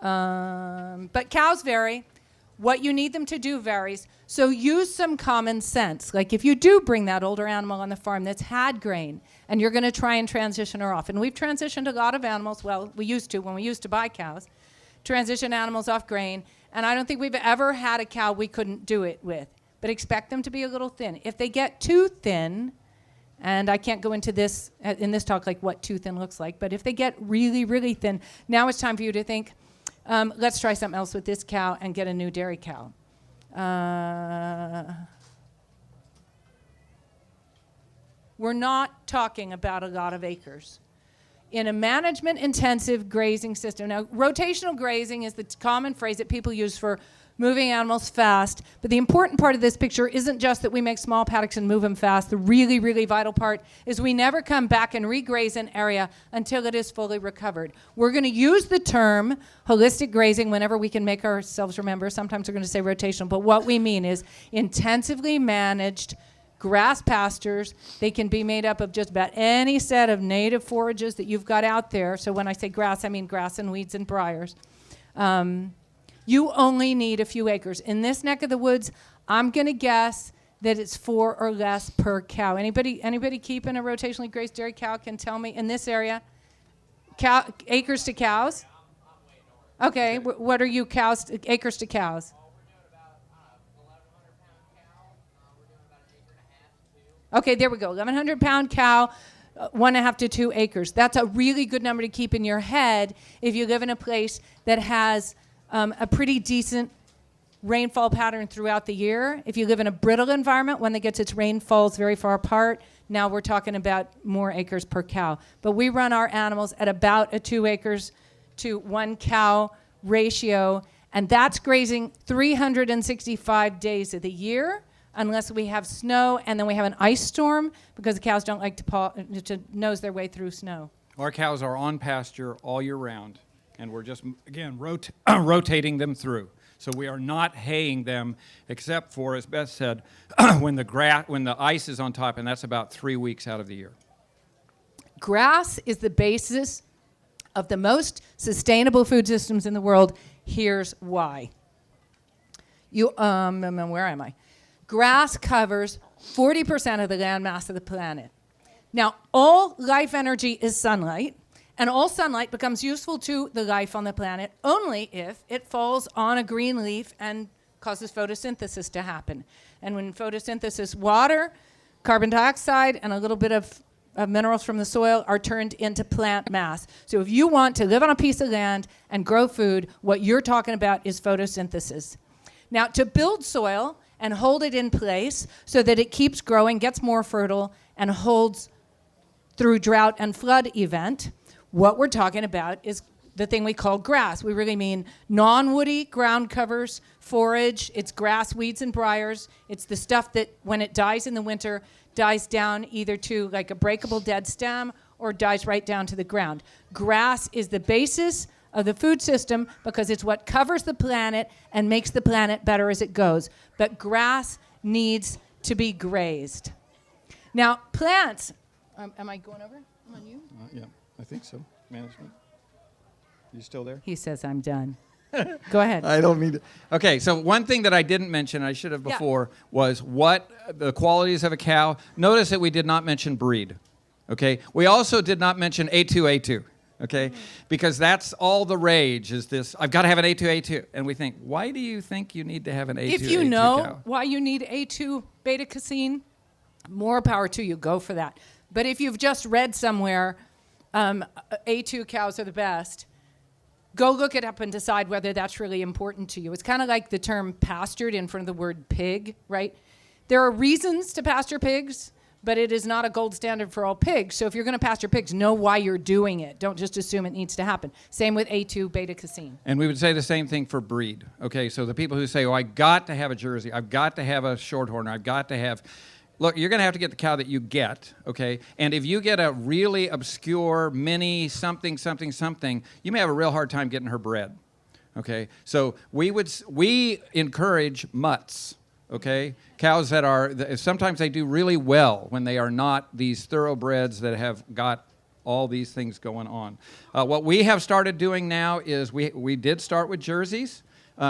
But cows vary. What you need them to do varies. So use some common sense. Like if you do bring that older animal on the farm that's had grain, and you're going to try and transition her off. And we've transitioned a lot of animals, well, we used to, when we used to buy cows, transition animals off grain, and I don't think we've ever had a cow we couldn't do it with. But expect them to be a little thin. If they get too thin, and I can't go into this in this talk like what too thin looks like, but if they get really, really thin, now it's time for you to think, let's try something else with this cow and get a new dairy cow. We're not talking about a lot of acres. In a management-intensive grazing system, now rotational grazing is the common phrase that people use for moving animals fast, but the important part of this picture isn't just that we make small paddocks and move them fast. The really, really vital part is we never come back and regraze an area until it is fully recovered. We're going to use the term holistic grazing whenever we can make ourselves remember. Sometimes we're going to say rotational, but what we mean is intensively managed grass pastures. They can be made up of just about any set of native forages that you've got out there. So when I say grass, I mean grass and weeds and briars. You only need a few acres. In this neck of the woods, I'm going to guess that it's 4 or less per cow. Anybody keeping a rotationally grazed dairy cow can tell me in this area? Acres to cows? Okay, what are you cows, acres to cows? Okay, there we go. 1,100-pound cow, 1.5 to 2 acres. That's a really good number to keep in your head if you live in a place that has a pretty decent rainfall pattern throughout the year. If you live in a brittle environment, one that gets its rainfalls very far apart, now we're talking about more acres per cow. But we run our animals at about a 2 acres to 1 cow ratio, and that's grazing 365 days of the year, unless we have snow, and then we have an ice storm because the cows don't like to nose their way through snow. Our cows are on pasture all year round, and we're just, again, rotating them through. So we are not haying them, except for, as Beth said, when the ice is on top, and that's about 3 weeks out of the year. Grass is the basis of the most sustainable food systems in the world. Here's why. Where am I? Grass covers 40% of the land mass of the planet. Now, all life energy is sunlight, and all sunlight becomes useful to the life on the planet only if it falls on a green leaf and causes photosynthesis to happen. And when photosynthesis, water, carbon dioxide, and a little bit of minerals from the soil are turned into plant mass. So if you want to live on a piece of land and grow food, what you're talking about is photosynthesis. Now, to build soil and hold it in place so that it keeps growing, gets more fertile, and holds through drought and flood event, what we're talking about is the thing we call grass. We really mean non-woody ground covers, forage. It's grass, weeds, and briars. It's the stuff that, when it dies in the winter, dies down either to like a breakable dead stem or dies right down to the ground. Grass is the basis of the food system because it's what covers the planet and makes the planet better as it goes. But grass needs to be grazed. Now, plants, am I going over? I'm on you? Yeah, I think so. Management. You still there? He says I'm done. Go ahead. I don't mean to. Okay, so one thing that I didn't mention, I should have before, was what the qualities of a cow. Notice that we did not mention breed. Okay? We also did not mention A2, okay? Because that's all the rage is this, I've got to have an A2. And we think, why do you think you need to have an A2, If you know cow? why you need A2 beta-casein, more power to you. Go for that. But if you've just read somewhere A2 cows are the best, go look it up and decide whether that's really important to you. It's kind of like the term pastured in front of the word pig, right? There are reasons to pasture pigs, but it is not a gold standard for all pigs. So if you're going to pasture pigs, know why you're doing it. Don't just assume it needs to happen. Same with A2 beta casein. And we would say the same thing for breed. Okay, so the people who say, oh, I got to have a Jersey, I've got to have a Shorthorn, I've got to have... Look, you're going to have to get the cow that you get, okay? And if you get a really obscure mini something, something, something, you may have a real hard time getting her bred, okay? So we encourage mutts, okay? Cows that are, sometimes they do really well when they are not these thoroughbreds that have got all these things going on. What we have started doing now is we did start with Jerseys.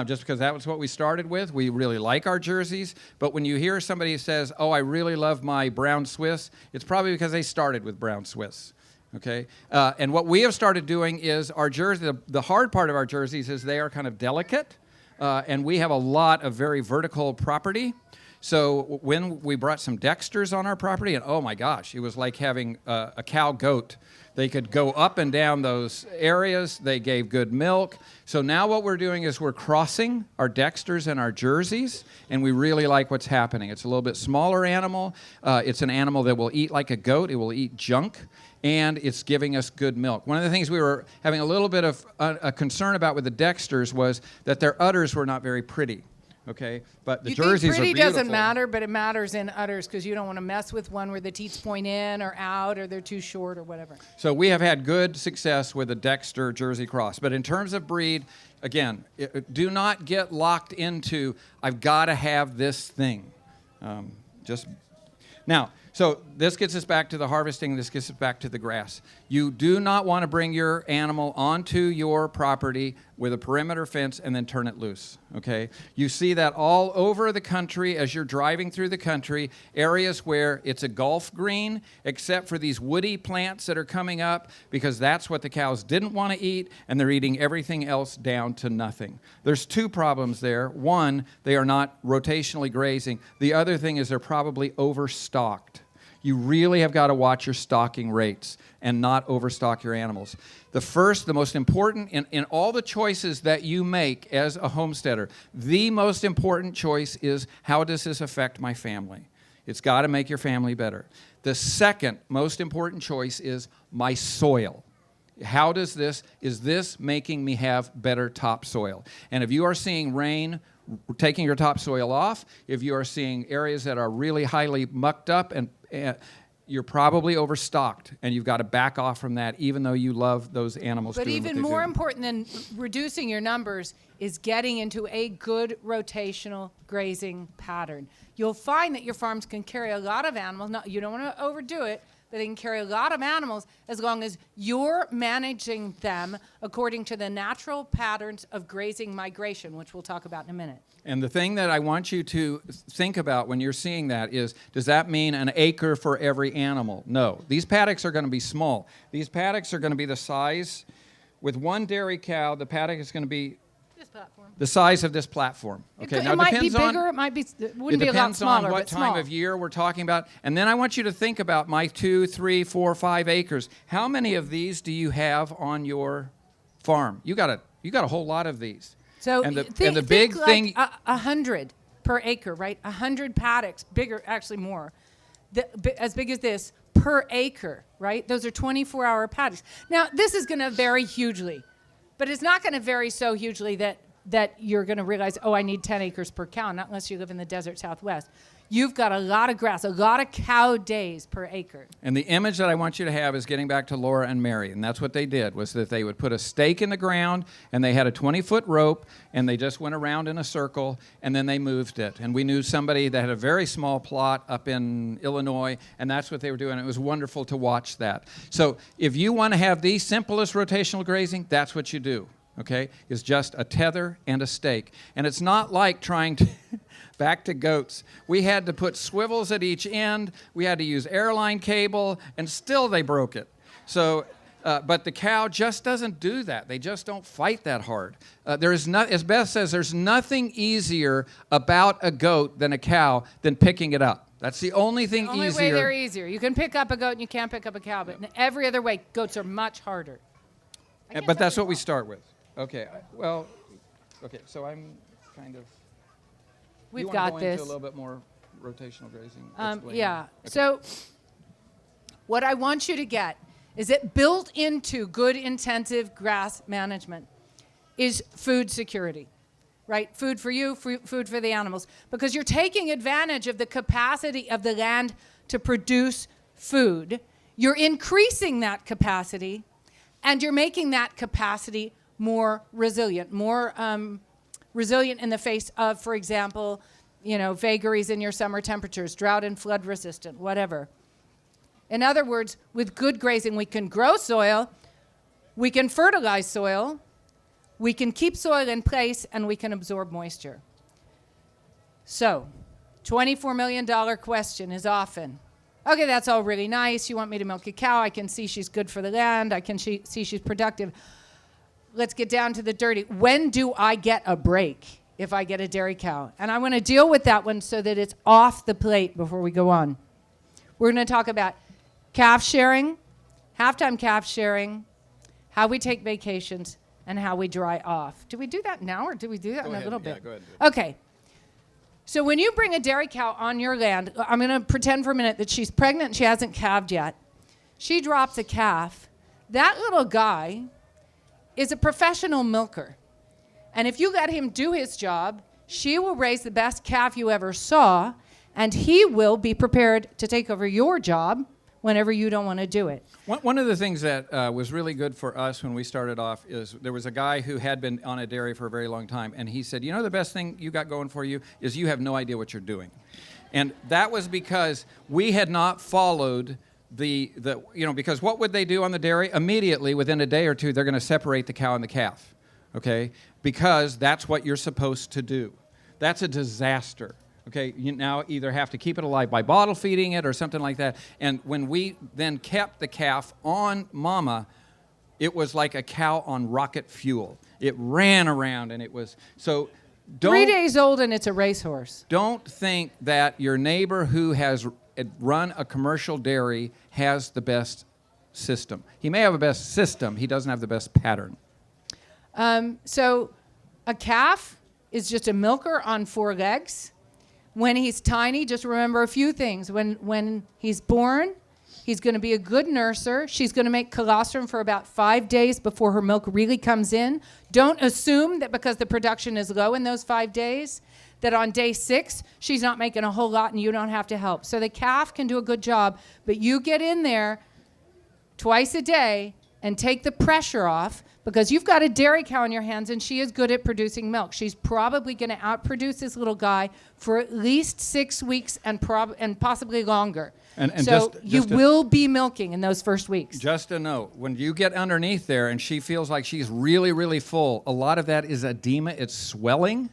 Just because that was what we started with. We really like our Jerseys. But when you hear somebody who says, oh, I really love my brown Swiss, it's probably because they started with brown Swiss. Okay? And what we have started doing is our Jersey, the hard part of our Jerseys is they are kind of delicate. And we have a lot of very vertical property. So when we brought some Dexters on our property, and oh my gosh, it was like having a cow goat. They could go up and down those areas. They gave good milk. So now what we're doing is we're crossing our Dexters and our Jerseys, and we really like what's happening. It's a little bit smaller animal. It's an animal that will eat like a goat. It will eat junk, and it's giving us good milk. One of the things we were having a little bit of a concern about with the Dexters was that their udders were not very pretty. Okay, but the Jerseys are beautiful. Pretty doesn't matter, but it matters in udders because you don't want to mess with one where the teats point in or out or they're too short or whatever. So we have had good success with the Dexter Jersey cross. But in terms of breed, again, do not get locked into, I've got to have this thing. Now, so this gets us back to the harvesting. This gets us back to the grass. You do not want to bring your animal onto your property with a perimeter fence and then turn it loose, okay? You see that all over the country as you're driving through the country, areas where it's a golf green, except for these woody plants that are coming up, because that's what the cows didn't want to eat, and they're eating everything else down to nothing. There's two problems there. One, they are not rotationally grazing. The other thing is they're probably overstocked. You really have got to watch your stocking rates and not overstock your animals. The most important, in all the choices that you make as a homesteader, the most important choice is, how does this affect my family? It's got to make your family better. The second most important choice is my soil. Is this making me have better topsoil? And if you are seeing rain taking your topsoil off, if you are seeing areas that are really highly mucked up, and you're probably overstocked, and you've got to back off from that, even though you love those animals. But even more important than reducing your numbers is getting into a good rotational grazing pattern. You'll find that your farms can carry a lot of animals. You don't want to overdo it, but they can carry a lot of animals as long as you're managing them according to the natural patterns of grazing migration, which we'll talk about in a minute. And the thing that I want you to think about when you're seeing that is, does that mean an acre for every animal? No. These paddocks are going to be small. These paddocks are going to be the size, with one dairy cow, the paddock is going to be this platform, the size of this platform. Okay, now it might be bigger, it might be, it wouldn't be a lot smaller, but small. It depends on what time of year we're talking about. And then I want you to think about my 2, 3, 4, 5 acres. How many of these do you have on your farm? You got a whole lot of these. So the big thing, 100 per acre, right? 100 paddocks, bigger, actually more, as big as this per acre, right? Those are 24-hour paddocks. Now, this is going to vary hugely, but it's not going to vary so hugely that you're going to realize, oh, I need 10 acres per cow, not unless you live in the desert Southwest. You've got a lot of grass, a lot of cow days per acre. And the image that I want you to have is getting back to Laura and Mary, and that's what they did, was that they would put a stake in the ground, and they had a 20-foot rope, and they just went around in a circle, and then they moved it. And we knew somebody that had a very small plot up in Illinois, and that's what they were doing. It was wonderful to watch that. So if you want to have the simplest rotational grazing, that's what you do, okay? Is just a tether and a stake. And it's not like trying to... Back to goats. We had to put swivels at each end. We had to use airline cable, and still they broke it. So, but the cow just doesn't do that. They just don't fight that hard. As Beth says, there's nothing easier about a goat than a cow than picking it up. That's the only thing easier. The only way they're easier. You can pick up a goat and you can't pick up a cow, but in every other way, goats are much harder. But that's what we start with. Okay, okay, so I'm kind of... We've you got want to go this. into a little bit more rotational grazing? Yeah. Okay. So what I want you to get is that built into good intensive grass management is food security, right? Food for you, food for the animals, because you're taking advantage of the capacity of the land to produce food. You're increasing that capacity, and you're making that capacity more resilient, resilient in the face of, for example, vagaries in your summer temperatures, drought and flood resistant, whatever. In other words, with good grazing, we can grow soil, we can fertilize soil, we can keep soil in place, and we can absorb moisture. So, $24 million question is often, okay, that's all really nice. You want me to milk a cow. I can see she's good for the land. I can see she's productive. Let's get down to the dirty. When do I get a break if I get a dairy cow? And I want to deal with that one so that it's off the plate before we go on. We're going to talk about calf sharing, halftime calf sharing, how we take vacations, and how we dry off. Do we do that now, or do we do that in a little bit? Yeah, go ahead. Okay. So when you bring a dairy cow on your land, I'm going to pretend for a minute that she's pregnant and she hasn't calved yet. She drops a calf. That little guy is a professional milker. And if you let him do his job, she will raise the best calf you ever saw, and he will be prepared to take over your job whenever you don't want to do it. One of the things that was really good for us when we started off is there was a guy who had been on a dairy for a very long time, and he said, the best thing you got going for you is you have no idea what you're doing. And that was because we had not followed because what would they do on the dairy? Immediately, within a day or two, they're going to separate the cow and the calf, okay? Because that's what you're supposed to do. That's a disaster. Okay, you now either have to keep it alive by bottle feeding it or something like that. And when we then kept the calf on mama, it was like a cow on rocket fuel. It ran around, and it was so. 3 days old and it's a racehorse. Don't think that your neighbor who has run a commercial dairy has the best system. He may have the best system. He doesn't have the best pattern. So a calf is just a milker on 4 legs. When he's tiny, just remember a few things. When he's born, he's going to be a good nurser. She's going to make colostrum for about 5 days before her milk really comes in. Don't assume that because the production is low in those 5 days, that on day 6, she's not making a whole lot and you don't have to help. So the calf can do a good job, but you get in there twice a day and take the pressure off, because you've got a dairy cow in your hands and she is good at producing milk. She's probably going to outproduce this little guy for at least 6 weeks and possibly longer. And so you will be milking in those first weeks. Just a note, when you get underneath there and she feels like she's really, really full, a lot of that is edema. It's swelling.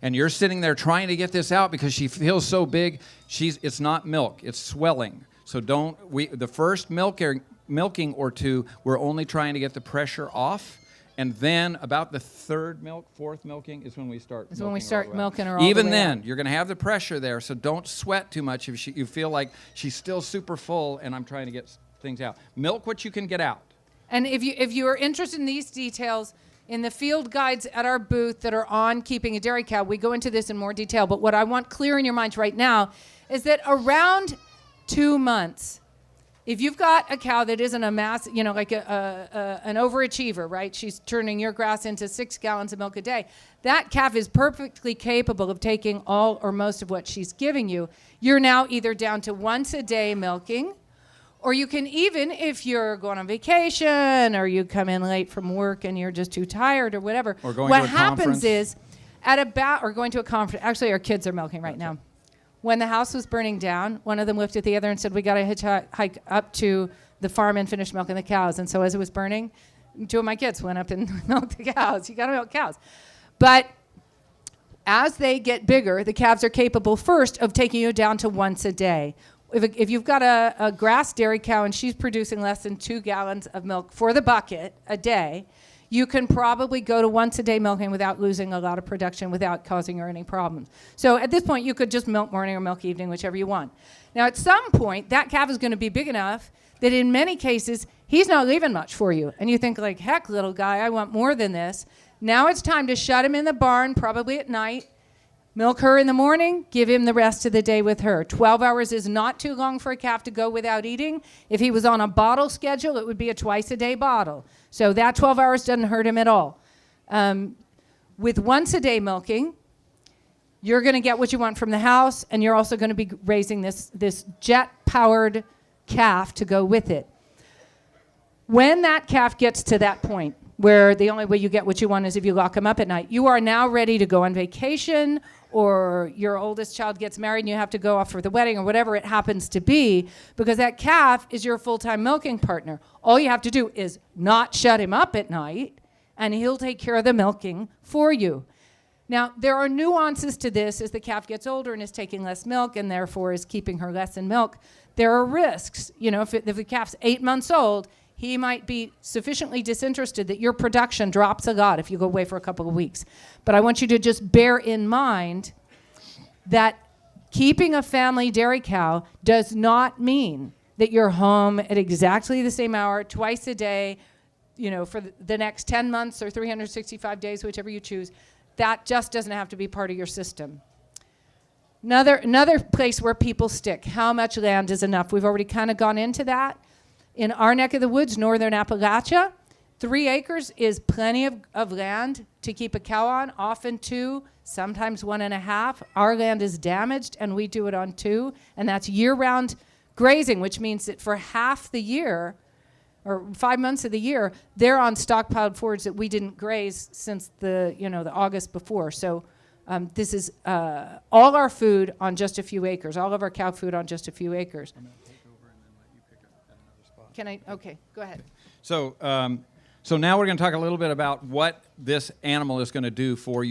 And you're sitting there trying to get this out because she feels so big. It's not milk. It's swelling. So the first milking or two, we're only trying to get the pressure off, and then about the fourth milking is when we start. Is when we start milking her all Even the way then, out. you're going to have the pressure there, so don't sweat too much if you feel like she's still super full and I'm trying to get things out. Milk what you can get out. And if you are interested in these details, in the field guides at our booth that are on keeping a dairy cow, we go into this in more detail. But what I want clear in your minds right now is that around 2 months, if you've got a cow that isn't a mass, like an overachiever, right? She's turning your grass into 6 gallons of milk a day. That calf is perfectly capable of taking all or most of what she's giving you. You're now either down to once a day milking, or you can even, if you're going on vacation or you come in late from work and you're just too tired or whatever. Or going what to a happens conference. is, or going to a conference. Actually, our kids are milking right now. When the house was burning down, one of them looked at the other and said, we got to hitchhike up to the farm and finish milking the cows. And so as it was burning, 2 of my kids went up and milked the cows. You got to milk cows. But as they get bigger, the calves are capable first of taking you down to once a day. If you've got a grass dairy cow and she's producing less than 2 gallons of milk for the bucket a day, you can probably go to once a day milking without losing a lot of production, without causing her any problems. So at this point, you could just milk morning or milk evening, whichever you want. Now, at some point, that calf is going to be big enough that in many cases, he's not leaving much for you. And you think like, heck, little guy, I want more than this. Now it's time to shut him in the barn, probably at night, milk her in the morning, give him the rest of the day with her. 12 hours is not too long for a calf to go without eating. If he was on a bottle schedule, it would be a twice-a-day bottle. So that 12 hours doesn't hurt him at all. With once-a-day milking, you're going to get what you want from the house, and you're also going to be raising this jet-powered calf to go with it. When that calf gets to that point where the only way you get what you want is if you lock him up at night, you are now ready to go on vacation, or your oldest child gets married and you have to go off for the wedding, or whatever it happens to be, because that calf is your full-time milking partner. All you have to do is not shut him up at night, and he'll take care of the milking for you. Now, there are nuances to this as the calf gets older and is taking less milk and therefore is keeping her less in milk. There are risks. You know, if the calf's 8 months old, he might be sufficiently disinterested that your production drops a lot if you go away for a couple of weeks. But I want you to just bear in mind that keeping a family dairy cow does not mean that you're home at exactly the same hour, twice a day, you know, for the next 10 months or 365 days, whichever you choose. That just doesn't have to be part of your system. Another place where people stick, how much land is enough? We've already kind of gone into that. In our neck of the woods, northern Appalachia, 3 acres is plenty of land to keep a cow on, often 2, sometimes 1.5. Our land is damaged, and we do it on 2, and that's year-round grazing, which means that for half the year, or 5 months of the year, they're on stockpiled forage that we didn't graze since the August before. So this is all our food on just a few acres, all of our cow food on just a few acres. I'm going to take over and then let you pick up at another spot. Can I? Okay, go ahead. So now we're going to talk a little bit about what this animal is going to do for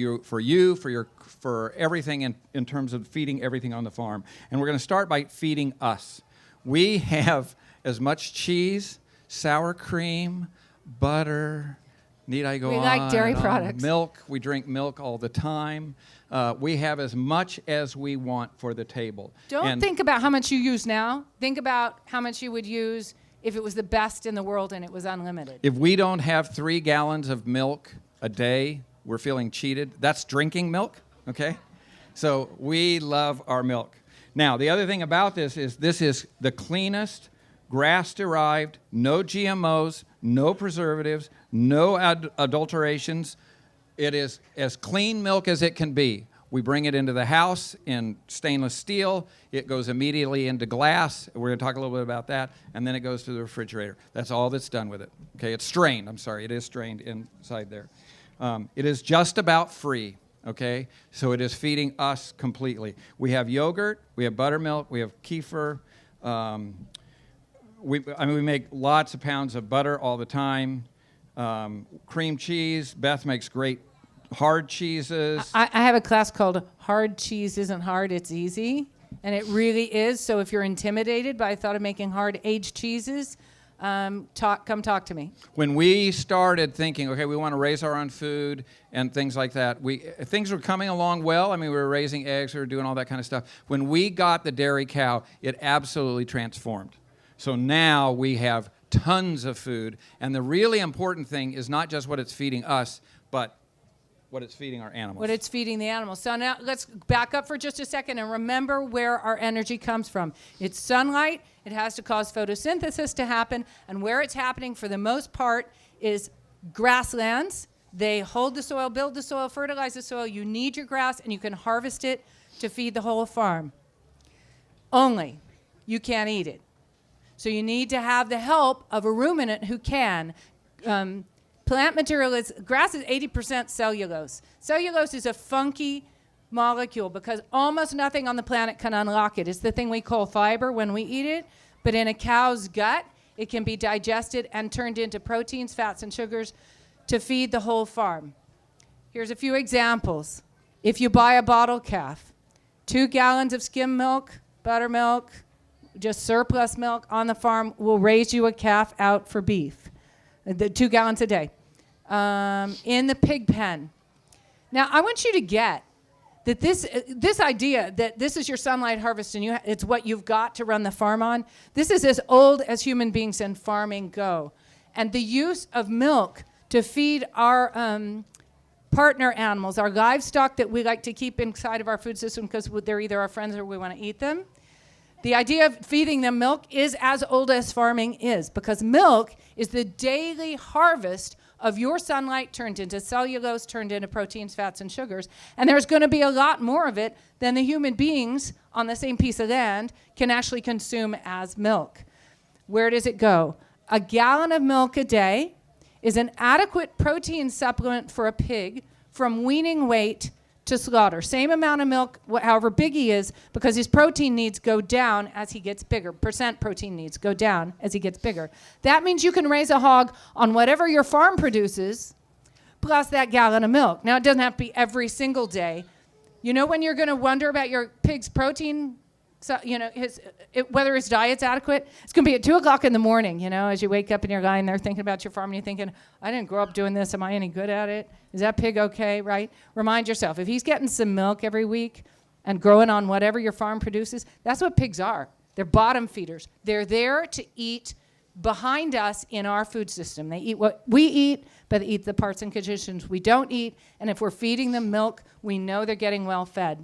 everything in terms of feeding everything on the farm. And we're going to start by feeding us. We have as much cheese, sour cream, butter, need I go on? We like dairy products. Milk. We drink milk all the time. We have as much as we want for the table. Don't think about how much you use now. Think about how much you would use if it was the best in the world and it was unlimited. If we don't have 3 gallons of milk a day, we're feeling cheated. That's drinking milk, okay? So we love our milk. Now, the other thing about this is the cleanest, grass-derived, no GMOs, no preservatives, no adulterations. It is as clean milk as it can be. We bring it into the house in stainless steel. It goes immediately into glass. We're going to talk a little bit about that. And then it goes to the refrigerator. That's all that's done with it. Okay, it's strained. I'm sorry, it is strained inside there. It is just about free. Okay, so it is feeding us completely. We have yogurt, we have buttermilk, we have kefir. We make lots of pounds of butter all the time. Cream cheese. Beth makes great hard cheeses. I have a class called Hard Cheese Isn't Hard, It's Easy. And it really is. So if you're intimidated by the thought of making hard aged cheeses, come talk to me. When we started thinking, okay, we want to raise our own food and things like that, things were coming along well. I mean, we were raising eggs, we were doing all that kind of stuff. When we got the dairy cow, it absolutely transformed. So now we have tons of food. And the really important thing is not just what it's feeding us, but what it's feeding our animals. What it's feeding the animals. So now let's back up for just a second and remember where our energy comes from. It's sunlight. It has to cause photosynthesis to happen. And where it's happening for the most part is grasslands. They hold the soil, build the soil, fertilize the soil. You need your grass, and you can harvest it to feed the whole farm. Only you can't eat it. So you need to have the help of a ruminant who can. Plant material grass is 80% cellulose. Cellulose is a funky molecule because almost nothing on the planet can unlock it. It's the thing we call fiber when we eat it, but in a cow's gut, it can be digested and turned into proteins, fats, and sugars to feed the whole farm. Here's a few examples. If you buy a bottle calf, 2 gallons of skim milk, buttermilk, just surplus milk on the farm will raise you a calf out for beef. 2 gallons a day. In the pig pen. Now, I want you to get that this idea that this is your sunlight harvest and it's what you've got to run the farm on, this is as old as human beings and farming go. And the use of milk to feed our partner animals, our livestock that we like to keep inside of our food system because they're either our friends or we want to eat them. The idea of feeding them milk is as old as farming is, because milk is the daily harvest of your sunlight turned into cellulose, turned into proteins, fats, and sugars. And there's going to be a lot more of it than the human beings on the same piece of land can actually consume as milk. Where does it go? A gallon of milk a day is an adequate protein supplement for a pig from weaning weight to slaughter. Same amount of milk, however big he is, because his protein needs go down as he gets bigger. Percent protein needs go down as he gets bigger. That means you can raise a hog on whatever your farm produces, plus that gallon of milk. Now, it doesn't have to be every single day. You know when you're going to wonder about your pig's protein, so, whether his diet's adequate? It's going to be at 2 o'clock in the morning, as you wake up and you're lying there thinking about your farm and you're thinking, I didn't grow up doing this. Am I any good at it? Is that pig okay, right? Remind yourself, if he's getting some milk every week and growing on whatever your farm produces, that's what pigs are. They're bottom feeders. They're there to eat behind us in our food system. They eat what we eat, but they eat the parts and conditions we don't eat. And if we're feeding them milk, we know they're getting well fed.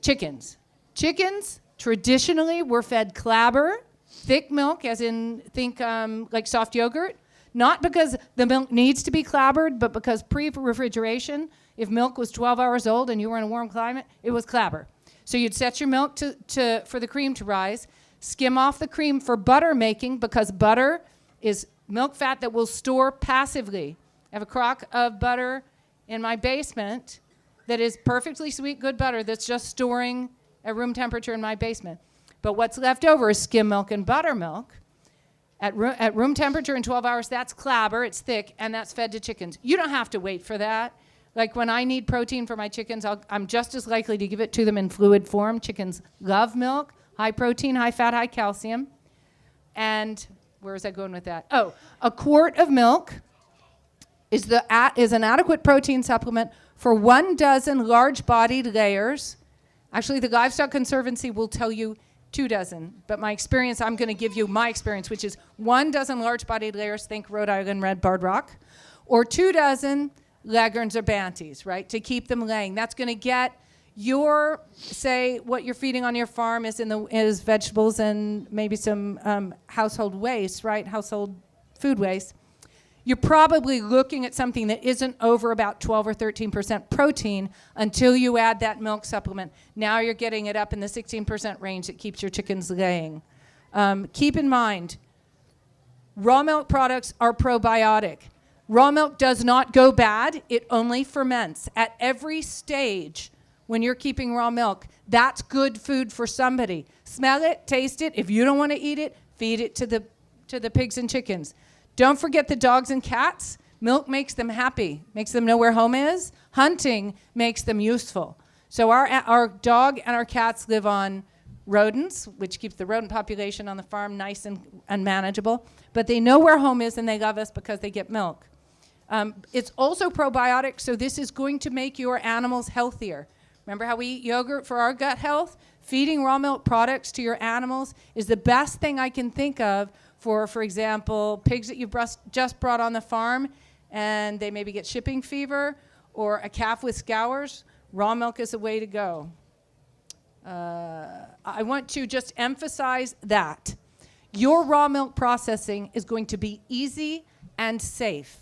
Chickens. Chickens traditionally were fed clabber, thick milk, as in think like soft yogurt. Not because the milk needs to be clabbered, but because pre-refrigeration, if milk was 12 hours old and you were in a warm climate, it was clabber. So you'd set your milk for the cream to rise, skim off the cream for butter making, because butter is milk fat that will store passively. I have a crock of butter in my basement that is perfectly sweet, good butter that's just storing at room temperature in my basement. But what's left over is skim milk and buttermilk. At room temperature in 12 hours, that's clabber, it's thick, and that's fed to chickens. You don't have to wait for that. Like when I need protein for my chickens, I'm just as likely to give it to them in fluid form. Chickens love milk, high protein, high fat, high calcium. And where was I going with that? Oh, a quart of milk is an adequate protein supplement for 1 dozen large-bodied layers. Actually, the Livestock Conservancy will tell you 2 dozen, but I'm going to give you my experience, which is 1 dozen large-bodied layers, think Rhode Island red barred rock, or 2 dozen leghorns or banties, right, to keep them laying. That's going to get say what you're feeding on your farm is vegetables and maybe some household waste, right, household food waste. You're probably looking at something that isn't over about 12 or 13% protein until you add that milk supplement. Now you're getting it up in the 16% range that keeps your chickens laying. Keep in mind, raw milk products are probiotic. Raw milk does not go bad. It only ferments. At every stage, when you're keeping raw milk, that's good food for somebody. Smell it, taste it. If you don't want to eat it, feed it to the pigs and chickens. Don't forget the dogs and cats. Milk makes them happy, makes them know where home is. Hunting makes them useful. So our dog and our cats live on rodents, which keeps the rodent population on the farm nice and manageable. But they know where home is and they love us because they get milk. It's also probiotic, so this is going to make your animals healthier. Remember how we eat yogurt for our gut health? Feeding raw milk products to your animals is the best thing I can think of for example, pigs that you've just brought on the farm and they maybe get shipping fever, or a calf with scours. Raw milk is the way to go. I want to just emphasize that your raw milk processing is going to be easy and safe.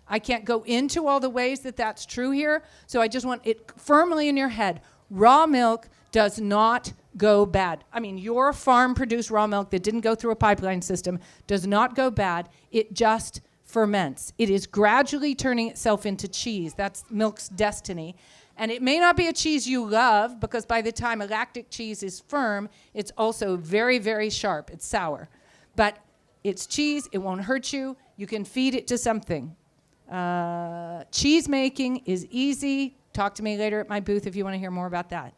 I can't go into all the ways that that's true here, so I just want it firmly in your head. Raw milk does not go bad. I mean, your farm-produced raw milk that didn't go through a pipeline system does not go bad. It just ferments. It is gradually turning itself into cheese. That's milk's destiny. And it may not be a cheese you love, because by the time a lactic cheese is firm, it's also very, very sharp. It's sour. But it's cheese. It won't hurt you. You can feed it to something. Cheese making is easy. Talk to me later at my booth if you want to hear more about that.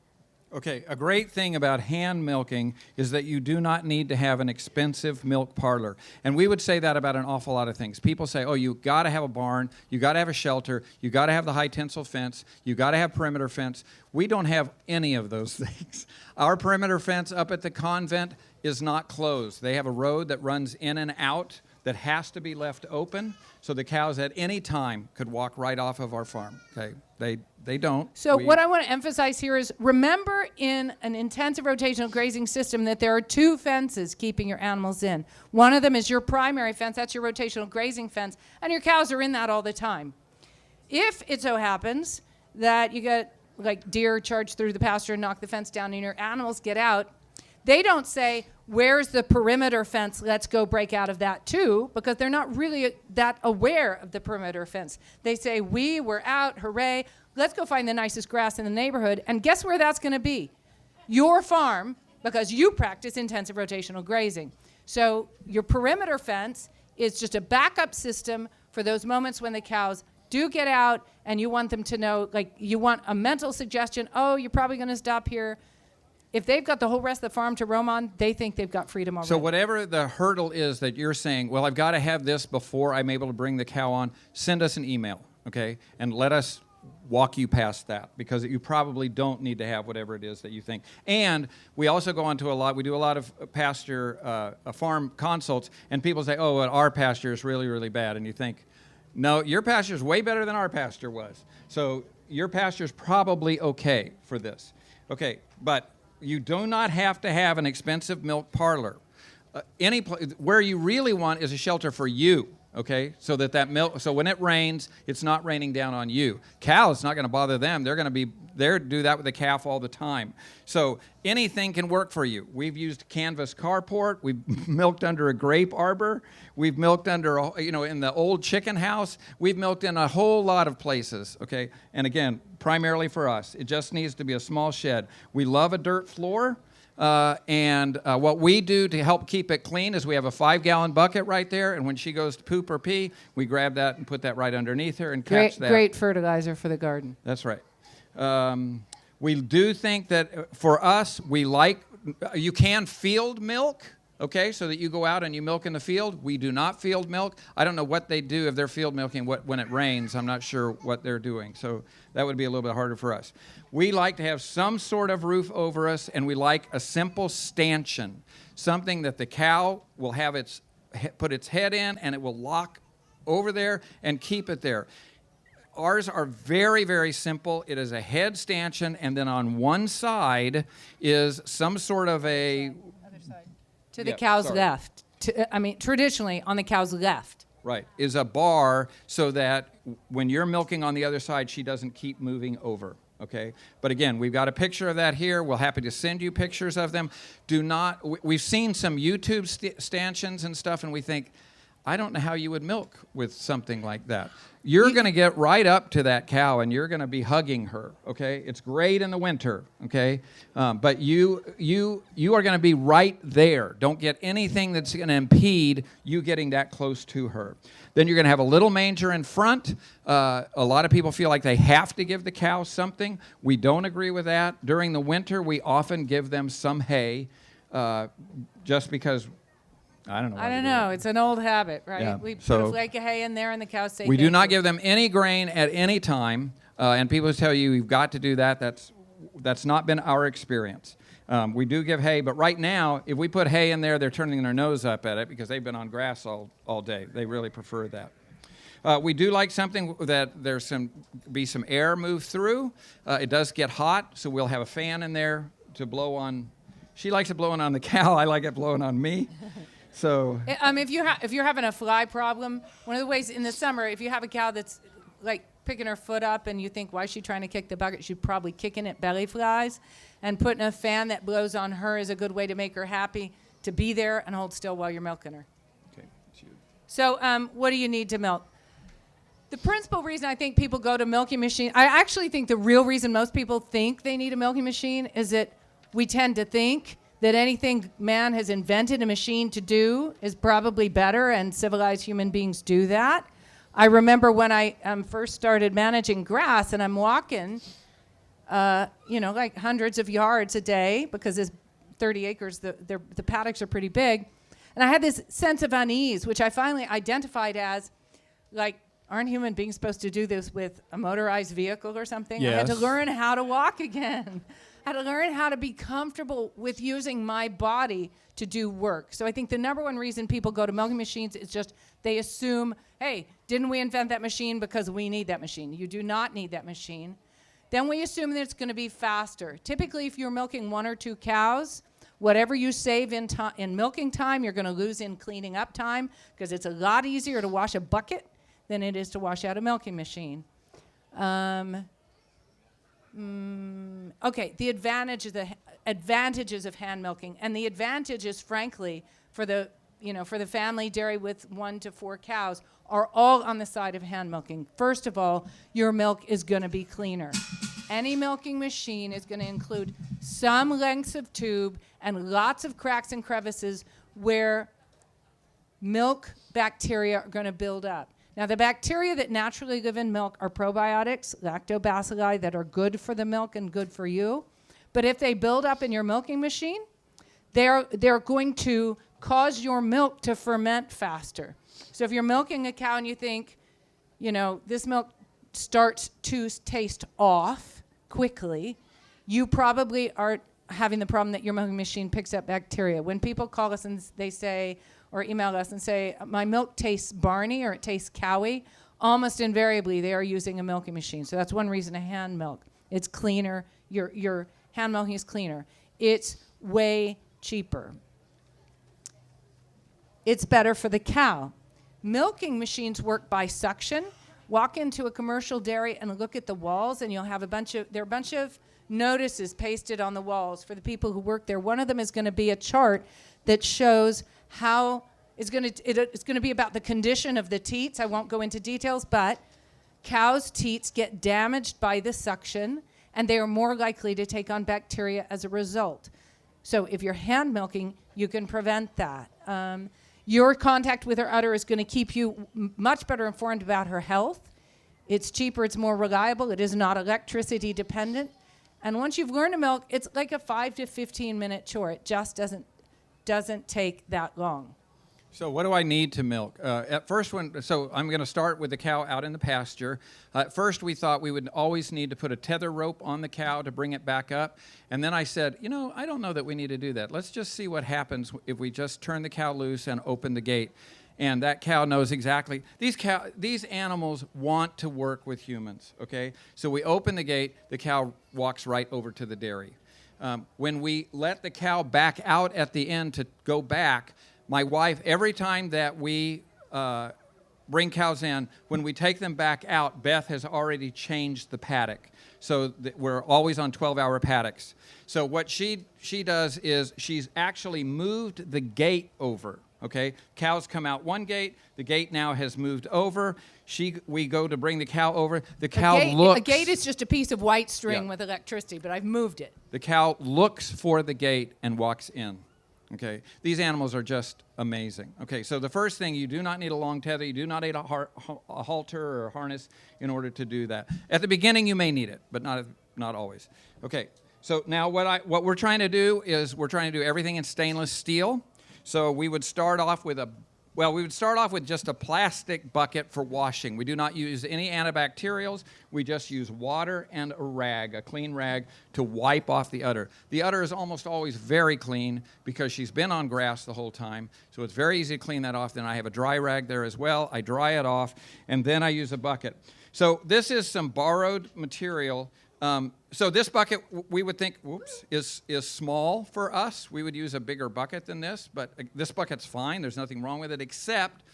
Okay, a great thing about hand milking is that you do not need to have an expensive milk parlor. And we would say that about an awful lot of things. People say, oh, you got to have a barn, you got to have a shelter, you got to have the high tensile fence, you got to have perimeter fence. We don't have any of those things. Our perimeter fence up at the convent is not closed. They have a road that runs in and out that has to be left open, so the cows at any time could walk right off of our farm. Okay, they don't. So what I want to emphasize here is remember in an intensive rotational grazing system that there are two fences keeping your animals in. One of them is your primary fence, that's your rotational grazing fence, and your cows are in that all the time. If it so happens that you get like deer charge through the pasture and knock the fence down and your animals get out, they don't say, where's the perimeter fence? Let's go break out of that too, because they're not really that aware of the perimeter fence. They say, we're out, hooray, let's go find the nicest grass in the neighborhood. And guess where that's going to be? Your farm, because you practice intensive rotational grazing. So your perimeter fence is just a backup system for those moments when the cows do get out and you want them to know, like you want a mental suggestion, oh, you're probably going to stop here. If they've got the whole rest of the farm to roam on, they think they've got freedom already. So whatever the hurdle is that you're saying, well, I've got to have this before I'm able to bring the cow on, send us an email, okay? And let us walk you past that, because you probably don't need to have whatever it is that you think. And we also go on to we do a lot of pasture, farm consults, and people say, oh, well, our pasture is really, really bad. And you think, no, your pasture is way better than our pasture was. So your pasture is probably okay for this. Okay, but you do not have to have an expensive milk parlor. Where you really want is a shelter for you, okay? So that milk, so when it rains, it's not raining down on you. Cows, it's not going to bother them. They're going to be there to do that with the calf all the time. So anything can work for you. We've used canvas carport. We've milked under a grape arbor. We've milked under, in the old chicken house. We've milked in a whole lot of places, okay? And again, primarily for us, it just needs to be a small shed. We love a dirt floor. And what we do to help keep it clean is we have a 5-gallon bucket right there, and when she goes to poop or pee, we grab that and put that right underneath her and catch that. Great fertilizer for the garden. That's right. We do think that for us, you can field milk, okay, so that you go out and you milk in the field. We do not field milk. I don't know what they do if they're field milking when it rains. I'm not sure what they're doing, so that would be a little bit harder for us. We like to have some sort of roof over us, and we like a simple stanchion, something that the cow will have put its head in, and it will lock over there and keep it there. Ours are very, very simple. It is a head stanchion, and then on one side is some sort of a... Other side. To the cow's left. Traditionally, on the cow's left. Right, is a bar so that when you're milking on the other side, she doesn't keep moving over, okay? But again, we've got a picture of that here. We're happy to send you pictures of them. We've seen some YouTube stanchions and stuff, and we think, I don't know how you would milk with something like that. You're going to get right up to that cow, and you're going to be hugging her, okay? It's great in the winter, okay? But you are going to be right there. Don't get anything that's going to impede you getting that close to her. Then you're going to have a little manger in front. A lot of people feel like they have to give the cow something. We don't agree with that. During the winter, we often give them some hay just because... I don't know. It's an old habit, right? Yeah. We put a flake of hay in there and the cows say we do not give them any grain at any time. And people tell you you've got to do that. That's not been our experience. We do give hay, but right now, if we put hay in there, they're turning their nose up at it because they've been on grass all day. They really prefer that. We do like something that there's be some air move through. It does get hot, so we'll have a fan in there to blow on. She likes it blowing on the cow. I like it blowing on me. So if you're having a fly problem, one of the ways in the summer, if you have a cow that's like picking her foot up and you think, why is she trying to kick the bucket? She's probably kicking at belly flies, and putting a fan that blows on her is a good way to make her happy to be there and hold still while you're milking her. Okay. So what do you need to milk? The principal reason I think people go to milking machine, I actually think the real reason most people think they need a milking machine is that we tend to think that anything man has invented a machine to do is probably better, and civilized human beings do that. I remember when I first started managing grass, and I'm walking like hundreds of yards a day because it's 30 acres, the paddocks are pretty big. And I had this sense of unease, which I finally identified as, like, aren't human beings supposed to do this with a motorized vehicle or something? Yes. I had to learn how to walk again. I had to learn how to be comfortable with using my body to do work. So I think the number one reason people go to milking machines is just they assume, hey, didn't we invent that machine because we need that machine? You do not need that machine. Then we assume that it's going to be faster. Typically, if you're milking 1 or 2 cows, whatever you save in milking time, you're going to lose in cleaning up time because it's a lot easier to wash a bucket than it is to wash out a milking machine. Okay, the advantages of hand milking, and the advantages, frankly, for the family dairy with 1 to 4 cows, are all on the side of hand milking. First of all, your milk is going to be cleaner. Any milking machine is going to include some lengths of tube and lots of cracks and crevices where milk bacteria are going to build up. Now, the bacteria that naturally live in milk are probiotics, lactobacilli, that are good for the milk and good for you. But if they build up in your milking machine, they're going to cause your milk to ferment faster. So if you're milking a cow and you think, this milk starts to taste off quickly, you probably are having the problem that your milking machine picks up bacteria. When people call us and they say, or email us and say, my milk tastes barny or it tastes cowy, almost invariably they are using a milking machine. So that's one reason to hand milk. It's cleaner. Your hand milking is cleaner. It's way cheaper. It's better for the cow. Milking machines work by suction. Walk into a commercial dairy and look at the walls, and you'll have there are a bunch of notices pasted on the walls for the people who work there. One of them is going to be a chart that shows how it's going to be about the condition of the teats. I won't go into details, but cows' teats get damaged by the suction, and they are more likely to take on bacteria as a result. So if you're hand milking, you can prevent that. Your contact with her udder is going to keep you much better informed about her health. It's cheaper, it's more reliable, it is not electricity dependent. And once you've learned to milk, it's like a 5 to 15 minute chore. It just doesn't take that long. So what do I need to milk? At first, so I'm going to start with the cow out in the pasture. At first, we thought we would always need to put a tether rope on the cow to bring it back up. And then I said, I don't know that we need to do that. Let's just see what happens if we just turn the cow loose and open the gate. And that cow knows exactly. These animals want to work with humans, okay? So we open the gate, the cow walks right over to the dairy. When we let the cow back out at the end to go back, my wife, every time that we bring cows in, when we take them back out, Beth has already changed the paddock. So we're always on 12-hour paddocks. So what she does is she's actually moved the gate over, okay? Cows come out one gate. The gate now has moved over. We go to bring the cow over. The cow looks. A gate is just a piece of white string with electricity, but I've moved it. The cow looks for the gate and walks in. Okay, these animals are just amazing. Okay, so the first thing, you do not need a long tether. You do not need a halter or a harness in order to do that. At the beginning, you may need it, but not always. Okay, so now what we're trying to do is we're trying to do everything in stainless steel. So we would start off with just a plastic bucket for washing. We do not use any antibacterials. We just use water and a clean rag, to wipe off the udder. The udder is almost always very clean because she's been on grass the whole time, so it's very easy to clean that off. Then I have a dry rag there as well. I dry it off, and then I use a bucket. So this is some borrowed material. So this bucket, we would think, is small for us. We would use a bigger bucket than this, but this bucket's fine. There's nothing wrong with it, except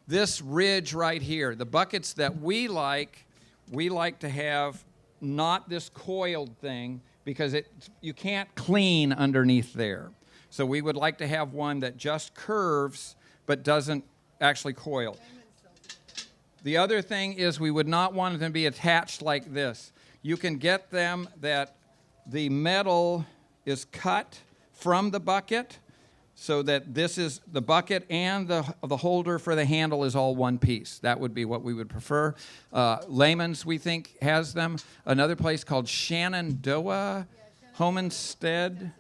this ridge right here. The buckets that we like to have not this coiled thing because you can't clean underneath there. So we would like to have one that just curves but doesn't actually coil. The other thing is we would not want them to be attached like this. You can get them that the metal is cut from the bucket, so that this is the bucket and the holder for the handle is all one piece. That would be what we would prefer. Layman's, we think, has them. Another place called Shenandoah Homestead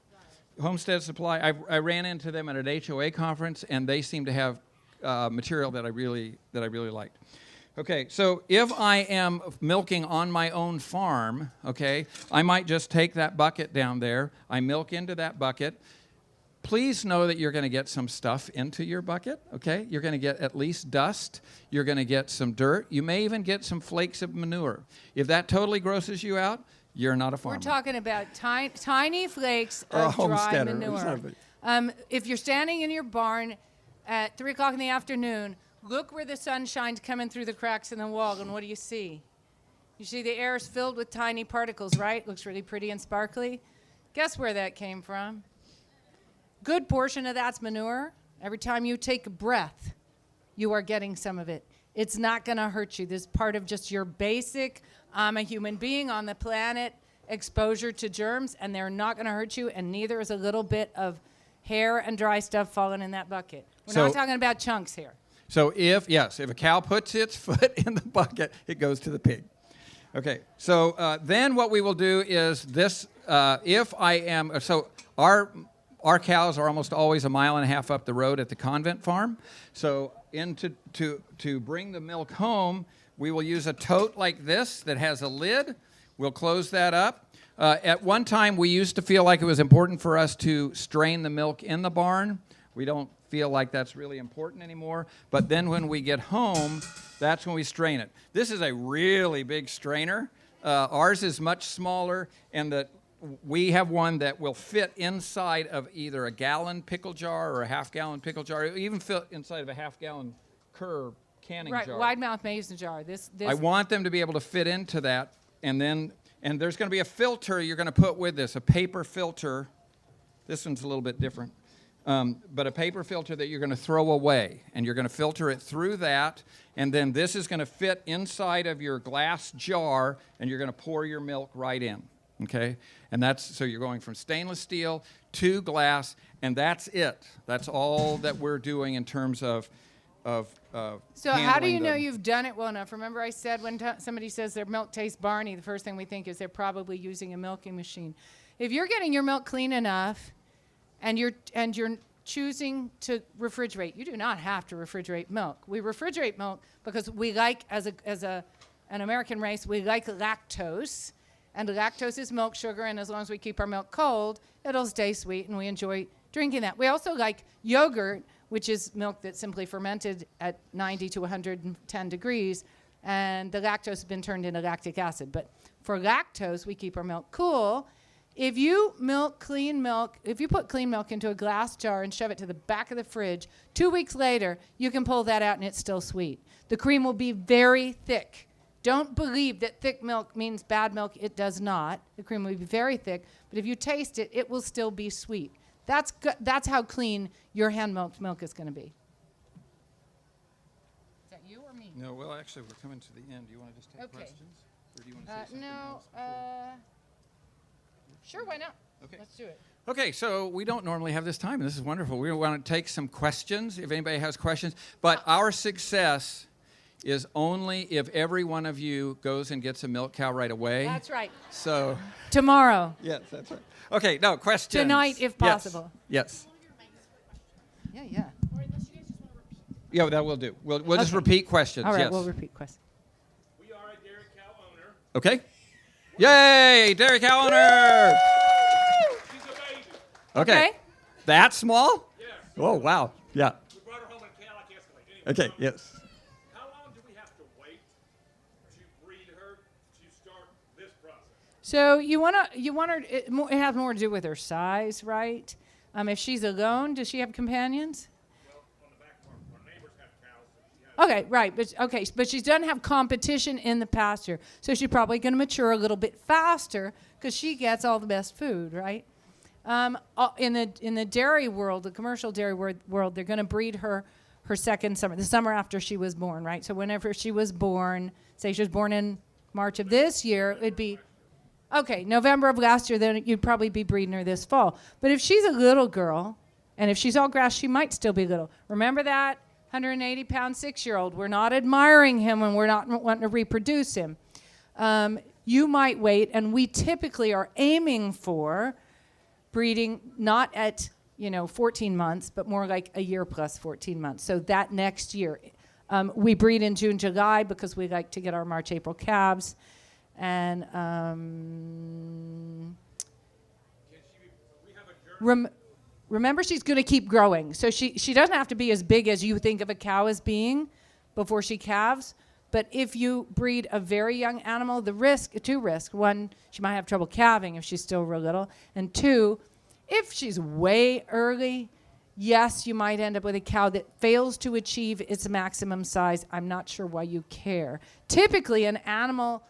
Supply. I ran into them at an HOA conference, and they seem to have material that I really liked. Okay, so if I am milking on my own farm, okay, I might just take that bucket down there. I milk into that bucket. Please know that you're going to get some stuff into your bucket, okay? You're going to get at least dust. You're going to get some dirt. You may even get some flakes of manure. If that totally grosses you out, you're not a farmer. We're talking about tiny flakes of dry manure. If you're standing in your barn at 3 o'clock in the afternoon, look where the sun shines coming through the cracks in the wall, and what do you see? You see the air is filled with tiny particles, right? Looks really pretty and sparkly. Guess where that came from? Good portion of that's manure. Every time you take a breath, you are getting some of it. It's not going to hurt you. This is part of just your basic, I'm a human being on the planet, exposure to germs, and they're not going to hurt you, and neither is a little bit of hair and dry stuff falling in that bucket. We're not talking about chunks here. So if a cow puts its foot in the bucket, it goes to the pig. Okay, so then what we will do is this, our cows are almost always 1.5 miles up the road at the convent farm. So to bring the milk home, we will use a tote like this that has a lid. We'll close that up. At one time, we used to feel like it was important for us to strain the milk in the barn. We don't feel like that's really important anymore. But then when we get home, that's when we strain it. This is a really big strainer. Ours is much smaller, and we have one that will fit inside of either a gallon pickle jar or a half-gallon pickle jar. It will even fit inside of a half-gallon Kerr canning jar. Right, wide-mouth mason jar. This. I want them to be able to fit into that, and there's going to be a filter you're going to put with this, a paper filter. This one's a little bit different. But a paper filter that you're going to throw away, and you're going to filter it through that, and then this is going to fit inside of your glass jar, and you're going to pour your milk right in, okay? And so you're going from stainless steel to glass, and that's it. That's all that we're doing in terms of So how do you know you've done it well enough? Remember I said when somebody says their milk tastes barny, the first thing we think is they're probably using a milking machine. If you're getting your milk clean enough, and you're choosing to refrigerate. You do not have to refrigerate milk. We refrigerate milk because we like, as an American race, we like lactose. And lactose is milk sugar, and as long as we keep our milk cold, it'll stay sweet, and we enjoy drinking that. We also like yogurt, which is milk that's simply fermented at 90 to 110 degrees, and the lactose has been turned into lactic acid. But for lactose, we keep our milk cool. If you put clean milk into a glass jar and shove it to the back of the fridge, 2 weeks later, you can pull that out and it's still sweet. The cream will be very thick. Don't believe that thick milk means bad milk. It does not. The cream will be very thick, but if you taste it, it will still be sweet. That's how clean your hand-milked milk is going to be. Is that you or me? No, well, actually, we're coming to the end. Do you want to just take questions? Or do you want to say something else? Sure, why not? Okay. Let's do it. Okay, so we don't normally have this time, and this is wonderful. We want to take some questions, if anybody has questions. But our success is only if every one of you goes and gets a milk cow right away. That's right. So tomorrow. Yes, that's right. Okay, no, questions. Tonight, if possible. Yes. Yeah. Yeah, that will do. We'll just repeat questions. All right, yes. we'll repeat questions. We are a dairy cow owner. Okay. Yay, dairy cow owner! She's a baby. Okay. That small? Yes. Oh, wow. Yeah. We brought her home in a cadillac Escalade. Anyway, Okay, yes. How long do we have to wait to breed her to start this process? So you want her. It has more to do with her size, right? If she's alone, does she have companions? Well, on the back farm, our neighbors have cows. So she has Okay, right. But she doesn't have competition in the pasture, so she's probably going to mature a little bit faster because she gets all the best food, right? In the dairy world, the commercial dairy world, they're going to breed her second summer, the summer after she was born, right? So whenever she was born, say she was born in March of this year, it'd be November of last year. Then you'd probably be breeding her this fall. But if she's a little girl, And if she's all grass, she might still be little. Remember that 180-pound 6-year-old. We're not admiring him when we're not wanting to reproduce him. You might wait, and we typically are aiming for breeding not at 14 months, but more like a year plus 14 months. So that next year. We breed in June, July because we like to get our March, April calves. And remember, she's going to keep growing. So she doesn't have to be as big as you think of a cow as being before she calves. But if you breed a very young animal, two risks. One, she might have trouble calving if she's still real little. And two, if she's way early, yes, you might end up with a cow that fails to achieve its maximum size. I'm not sure why you care. Typically, an animal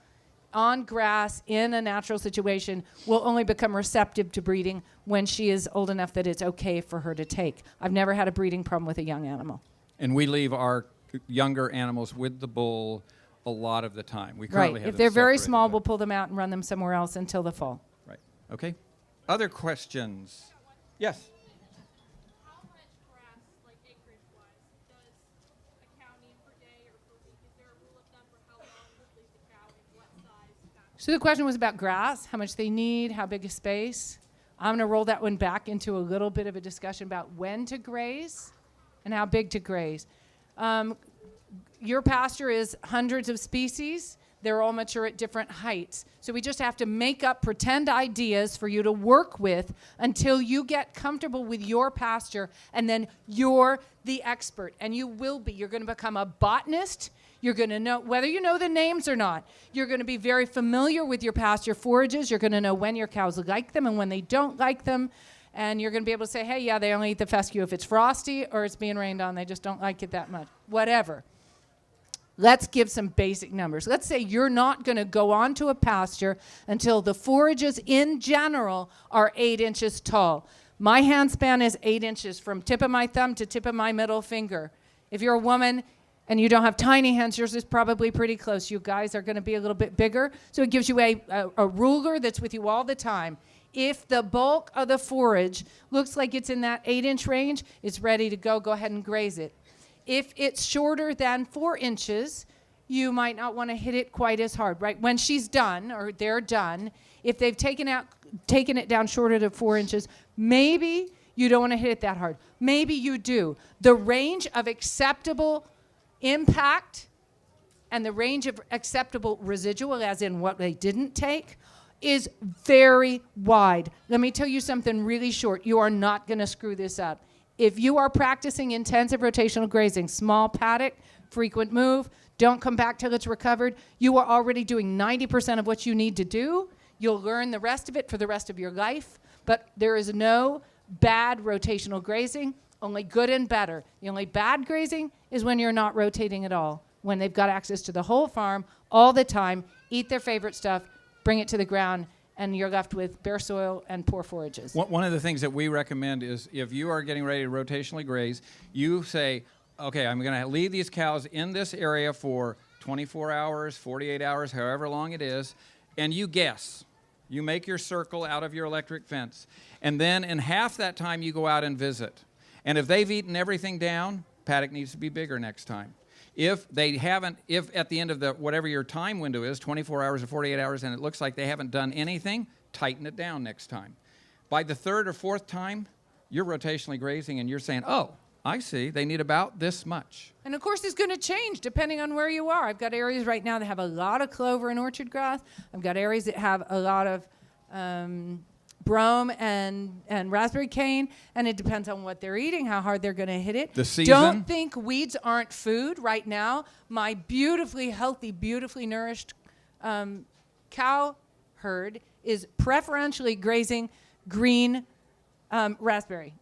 on grass in a natural situation will only become receptive to breeding when she is old enough that it's okay for her to take. I've never had a breeding problem with a young animal. And we leave our younger animals with the bull a lot of the time. We currently have If they're very separated, small, but- we'll pull them out and run them somewhere else until the fall. Right. Okay. Other questions? Yes. How much grass, like acreage-wise, does a cow need per day or per week? Is there a rule of thumb for how long to leave the cow and what size? So the question was about grass, how much they need, how big a space. I'm going to roll that one back into a little bit of a discussion about when to graze and how big to graze. Your pasture is hundreds of species. They're all mature at different heights. So we just have to make up pretend ideas for you to work with until you get comfortable with your pasture, and then you're the expert. And you will be. You're going to become a botanist. You're going to know, whether you know the names or not, you're going to be very familiar with your pasture forages. You're going to know when your cows like them and when they don't like them. And you're going to be able to say, hey, yeah, they only eat the fescue if it's frosty or it's being rained on. They just don't like it that much. Whatever. Let's give some basic numbers. Let's say you're not going to go onto a pasture until the forages in general are 8 inches tall. My hand span is 8 inches from tip of my thumb to tip of my middle finger. If you're a woman and you don't have tiny hands, yours is probably pretty close. You guys are going to be a little bit bigger. So it gives you a ruler that's with you all the time. If the bulk of the forage looks like it's in that 8-inch range, it's ready to go. Go ahead and graze it. If it's shorter than 4 inches, you might not want to hit it quite as hard, right? When she's done or they're done, if they've taken it down shorter than 4 inches, maybe you don't want to hit it that hard. Maybe you do. The range of acceptable impact and the range of acceptable residual, as in what they didn't take, is very wide. Let me tell you something really short. You are not going to screw this up. If you are practicing intensive rotational grazing, small paddock, frequent move, don't come back till it's recovered, you are already doing 90% of what you need to do. You'll learn the rest of it for the rest of your life, but there is no bad rotational grazing, only good and better. The only bad grazing is when you're not rotating at all, when they've got access to the whole farm all the time, eat their favorite stuff, bring it to the ground, and you're left with bare soil and poor forages. One of the things that we recommend is if you are getting ready to rotationally graze, you say, okay, I'm going to leave these cows in this area for 24 hours, 48 hours, however long it is, and you guess. You make your circle out of your electric fence, and then in half that time you go out and visit. And if they've eaten everything down, paddock needs to be bigger next time. If they haven't, if at the end of the whatever your time window is, 24 hours or 48 hours, and it looks like they haven't done anything, tighten it down next time. By the third or fourth time, you're rotationally grazing and you're saying, oh, I see, they need about this much. And of course, it's going to change depending on where you are. I've got areas right now that have a lot of clover and orchard grass. I've got areas that have a lot of brome and raspberry cane, and it depends on what they're eating, how hard they're going to hit it. The season. Don't think weeds aren't food. Right now, my beautifully healthy, beautifully nourished cow herd is preferentially grazing green raspberry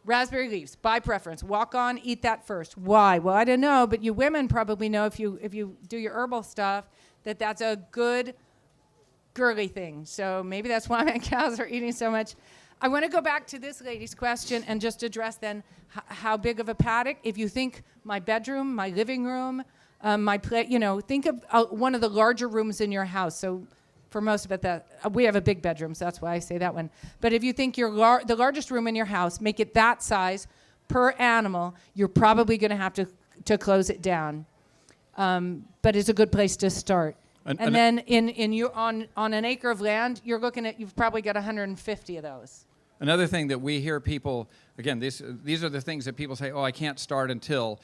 leaves by preference. Walk on, eat that first. Why? Well, I don't know, but you women probably know if you do your herbal stuff that that's a good girly thing. So maybe that's why my cows are eating so much. I want to go back to this lady's question and just address then how big of a paddock. If you think my bedroom, my living room, my think of one of the larger rooms in your house. So for most of it, we have a big bedroom, so that's why I say that one. But if you think the largest room in your house, make it that size per animal, you're probably going to have to close it down. But it's a good place to start. And then on an acre of land, you've probably got 150 of those. Another thing that we hear people, again, these are the things that people say, I can't start until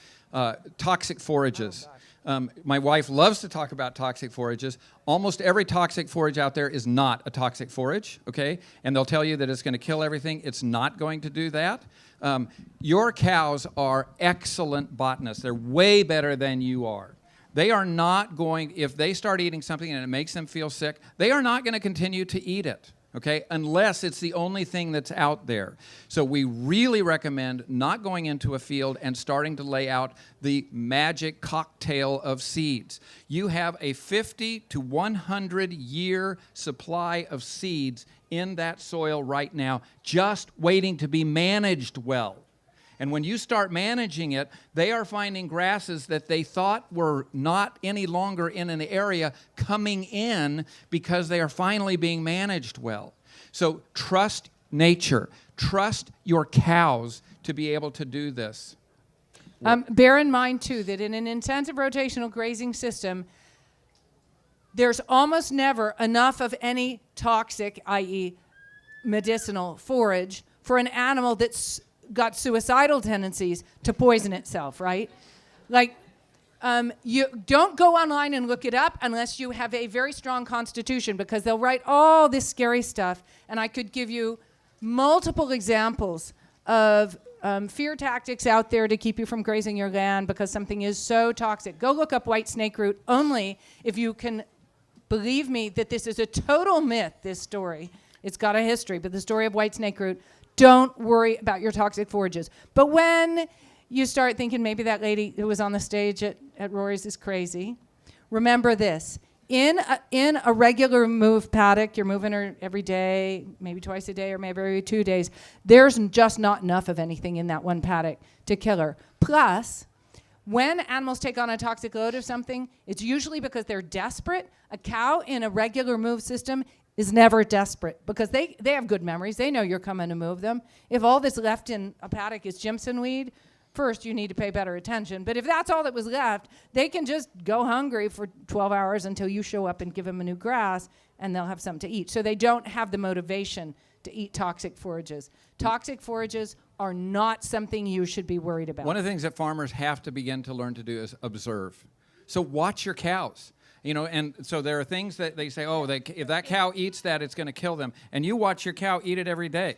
toxic forages. My wife loves to talk about toxic forages. Almost every toxic forage out there is not a toxic forage, okay? And they'll tell you that it's going to kill everything. It's not going to do that. Your cows are excellent botanists. They're way better than you are. They are not going, if they start eating something and it makes them feel sick, they are not going to continue to eat it. Okay, unless it's the only thing that's out there. So we really recommend not going into a field and starting to lay out the magic cocktail of seeds. You have a 50 to 100 year supply of seeds in that soil right now, just waiting to be managed well. And when you start managing it, they are finding grasses that they thought were not any longer in an area coming in because they are finally being managed well. So trust nature. Trust your cows to be able to do this. Bear in mind, too, that in an intensive rotational grazing system, there's almost never enough of any toxic, i.e. medicinal forage, for an animal that's got suicidal tendencies to poison itself, right? Like, you don't go online and look it up unless you have a very strong constitution, because they'll write all this scary stuff, and I could give you multiple examples of fear tactics out there to keep you from grazing your land because something is so toxic. Go look up white snake root only if you can believe me that this is a total myth, this story. It's got a history, but the story of white snake root, don't worry about your toxic forages. But when you start thinking maybe that lady who was on the stage at Rory's is crazy, remember this. In a regular move paddock, you're moving her every day, maybe twice a day or maybe every 2 days, there's just not enough of anything in that one paddock to kill her. Plus, when animals take on a toxic load of something, it's usually because they're desperate. A cow in a regular move system is never desperate because they have good memories. They know you're coming to move them. If all that's left in a paddock is Jimson weed, first you need to pay better attention. But if that's all that was left, they can just go hungry for 12 hours until you show up and give them a new grass, and they'll have something to eat. So they don't have the motivation to eat toxic forages. Toxic forages are not something you should be worried about. One of the things that farmers have to begin to learn to do is observe. So watch your cows. You know, and so there are things that they say, if that cow eats that, it's going to kill them. And you watch your cow eat it every day.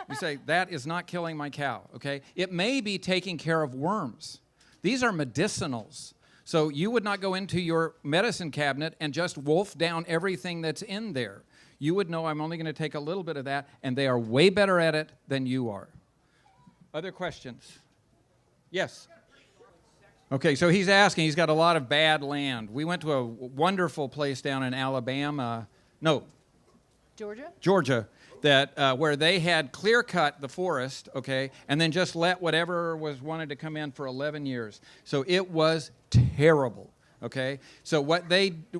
You say, that is not killing my cow, okay? It may be taking care of worms. These are medicinals. So you would not go into your medicine cabinet and just wolf down everything that's in there. You would know, I'm only going to take a little bit of that, and they are way better at it than you are. Other questions? Yes. Okay, so he's asking, he's got a lot of bad land. We went to a wonderful place down in Georgia, that where they had clear-cut the forest, okay, and then just let whatever was wanted to come in for 11 years. So it was terrible, okay? So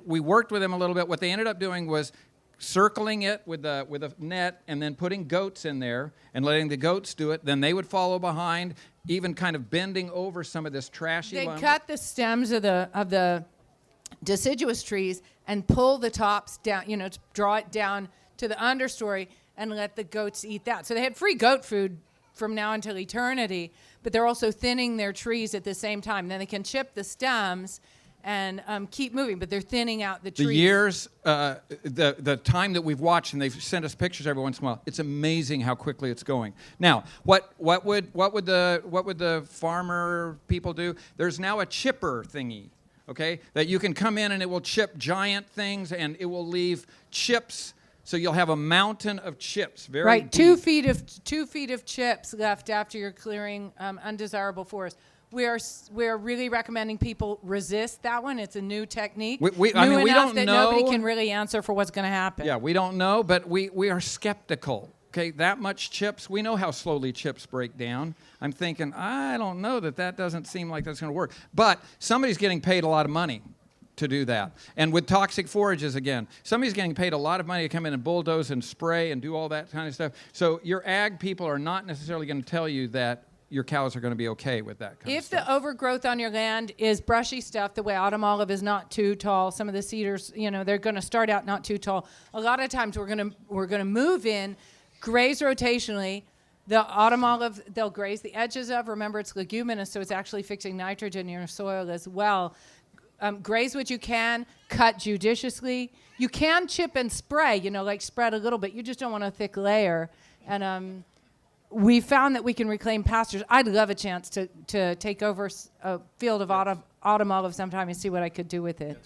we worked with them a little bit. What they ended up doing was circling it with a net and then putting goats in there and letting the goats do it. Then they would follow behind, even kind of bending over some of this trashy lumber. They cut the stems of the deciduous trees and pull the tops down, to draw it down to the understory and let the goats eat that. So they had free goat food from now until eternity, but they're also thinning their trees at the same time. Then they can chip the stems and keep moving, but they're thinning out the trees. The years, the time that we've watched, and they've sent us pictures every once in a while. It's amazing how quickly it's going. Now, what would the farmer people do? There's now a chipper thingy, okay, that you can come in and it will chip giant things and it will leave chips. So you'll have a mountain of chips. Very right, deep. 2 feet of chips left after you're clearing undesirable forest. We're really recommending people resist that one. It's a new technique. We don't know. Nobody can really answer for what's going to happen. Yeah, we don't know, but we are skeptical. Okay, that much chips. We know how slowly chips break down. I'm thinking, I don't know that doesn't seem like that's going to work. But somebody's getting paid a lot of money. to do that. And with toxic forages, again, somebody's getting paid a lot of money to come in and bulldoze and spray and do all that kind of stuff. So your ag people are not necessarily going to tell you that your cows are going to be okay with that kind of If stuff. the overgrowth on your land is brushy stuff, the way autumn olive is not too tall, some of the cedars, they're going to start out not too tall. A lot of times we're going to move in, graze rotationally. The autumn olive, they'll graze the edges of. Remember, it's leguminous, so it's actually fixing nitrogen in your soil as well. Graze what you can, cut judiciously. You can chip and spray, like spread a little bit. You just don't want a thick layer. And we found that we can reclaim pastures. I'd love a chance to take over a field of autumn olive sometime and see what I could do with it.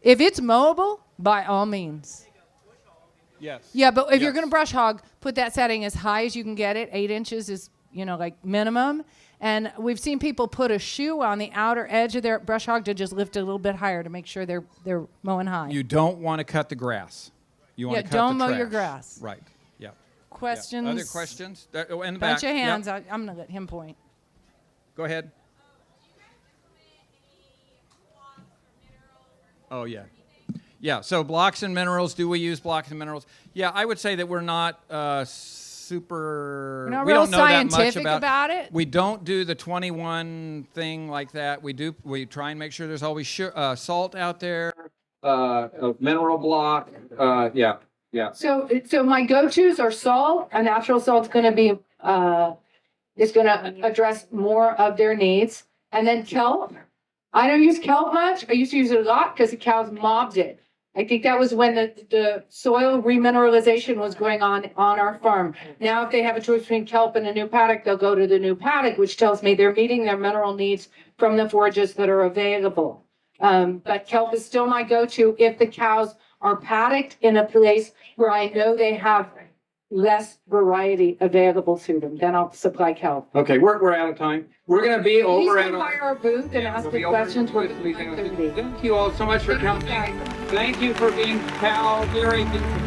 If it's mowable, by all means. Yes. Yeah, but if you're Yes. going to brush hog, put that setting as high as you can get it. 8 inches is, like minimum. And we've seen people put a shoe on the outer edge of their brush hog to just lift it a little bit higher to make sure they're mowing high. You don't want to cut the grass. You want Yeah, to cut don't the mow your trash. grass. Right. Yeah. Questions? Yeah. Other questions? In the Bunch back. of hands. Yep. I'm going to let him point. Go ahead. Oh, yeah. Yeah, so blocks and minerals, do we use blocks and minerals? Yeah, I would say that we're not super... We're not we real don't know that much scientific about it. We don't do the 21 thing like that. We try and make sure there's always salt out there, a mineral block. Yeah. So my go-tos are salt. A natural salt's going to be is going to address more of their needs, and then kelp. I don't use kelp much. I used to use it a lot because the cows mobbed it. I think that was when the soil remineralization was going on our farm. Now, if they have a choice between kelp and a new paddock, they'll go to the new paddock, which tells me they're meeting their mineral needs from the forages that are available. But kelp is still my go-to if the cows are paddocked in a place where I know they have less variety available to them. Then I'll supply kelp. Okay, we're out of time. We're going to be Please over come at... by our booth and ask the questions. We're going to be 9:30. Thank you all so much for coming. Thank you for being Cal, very good.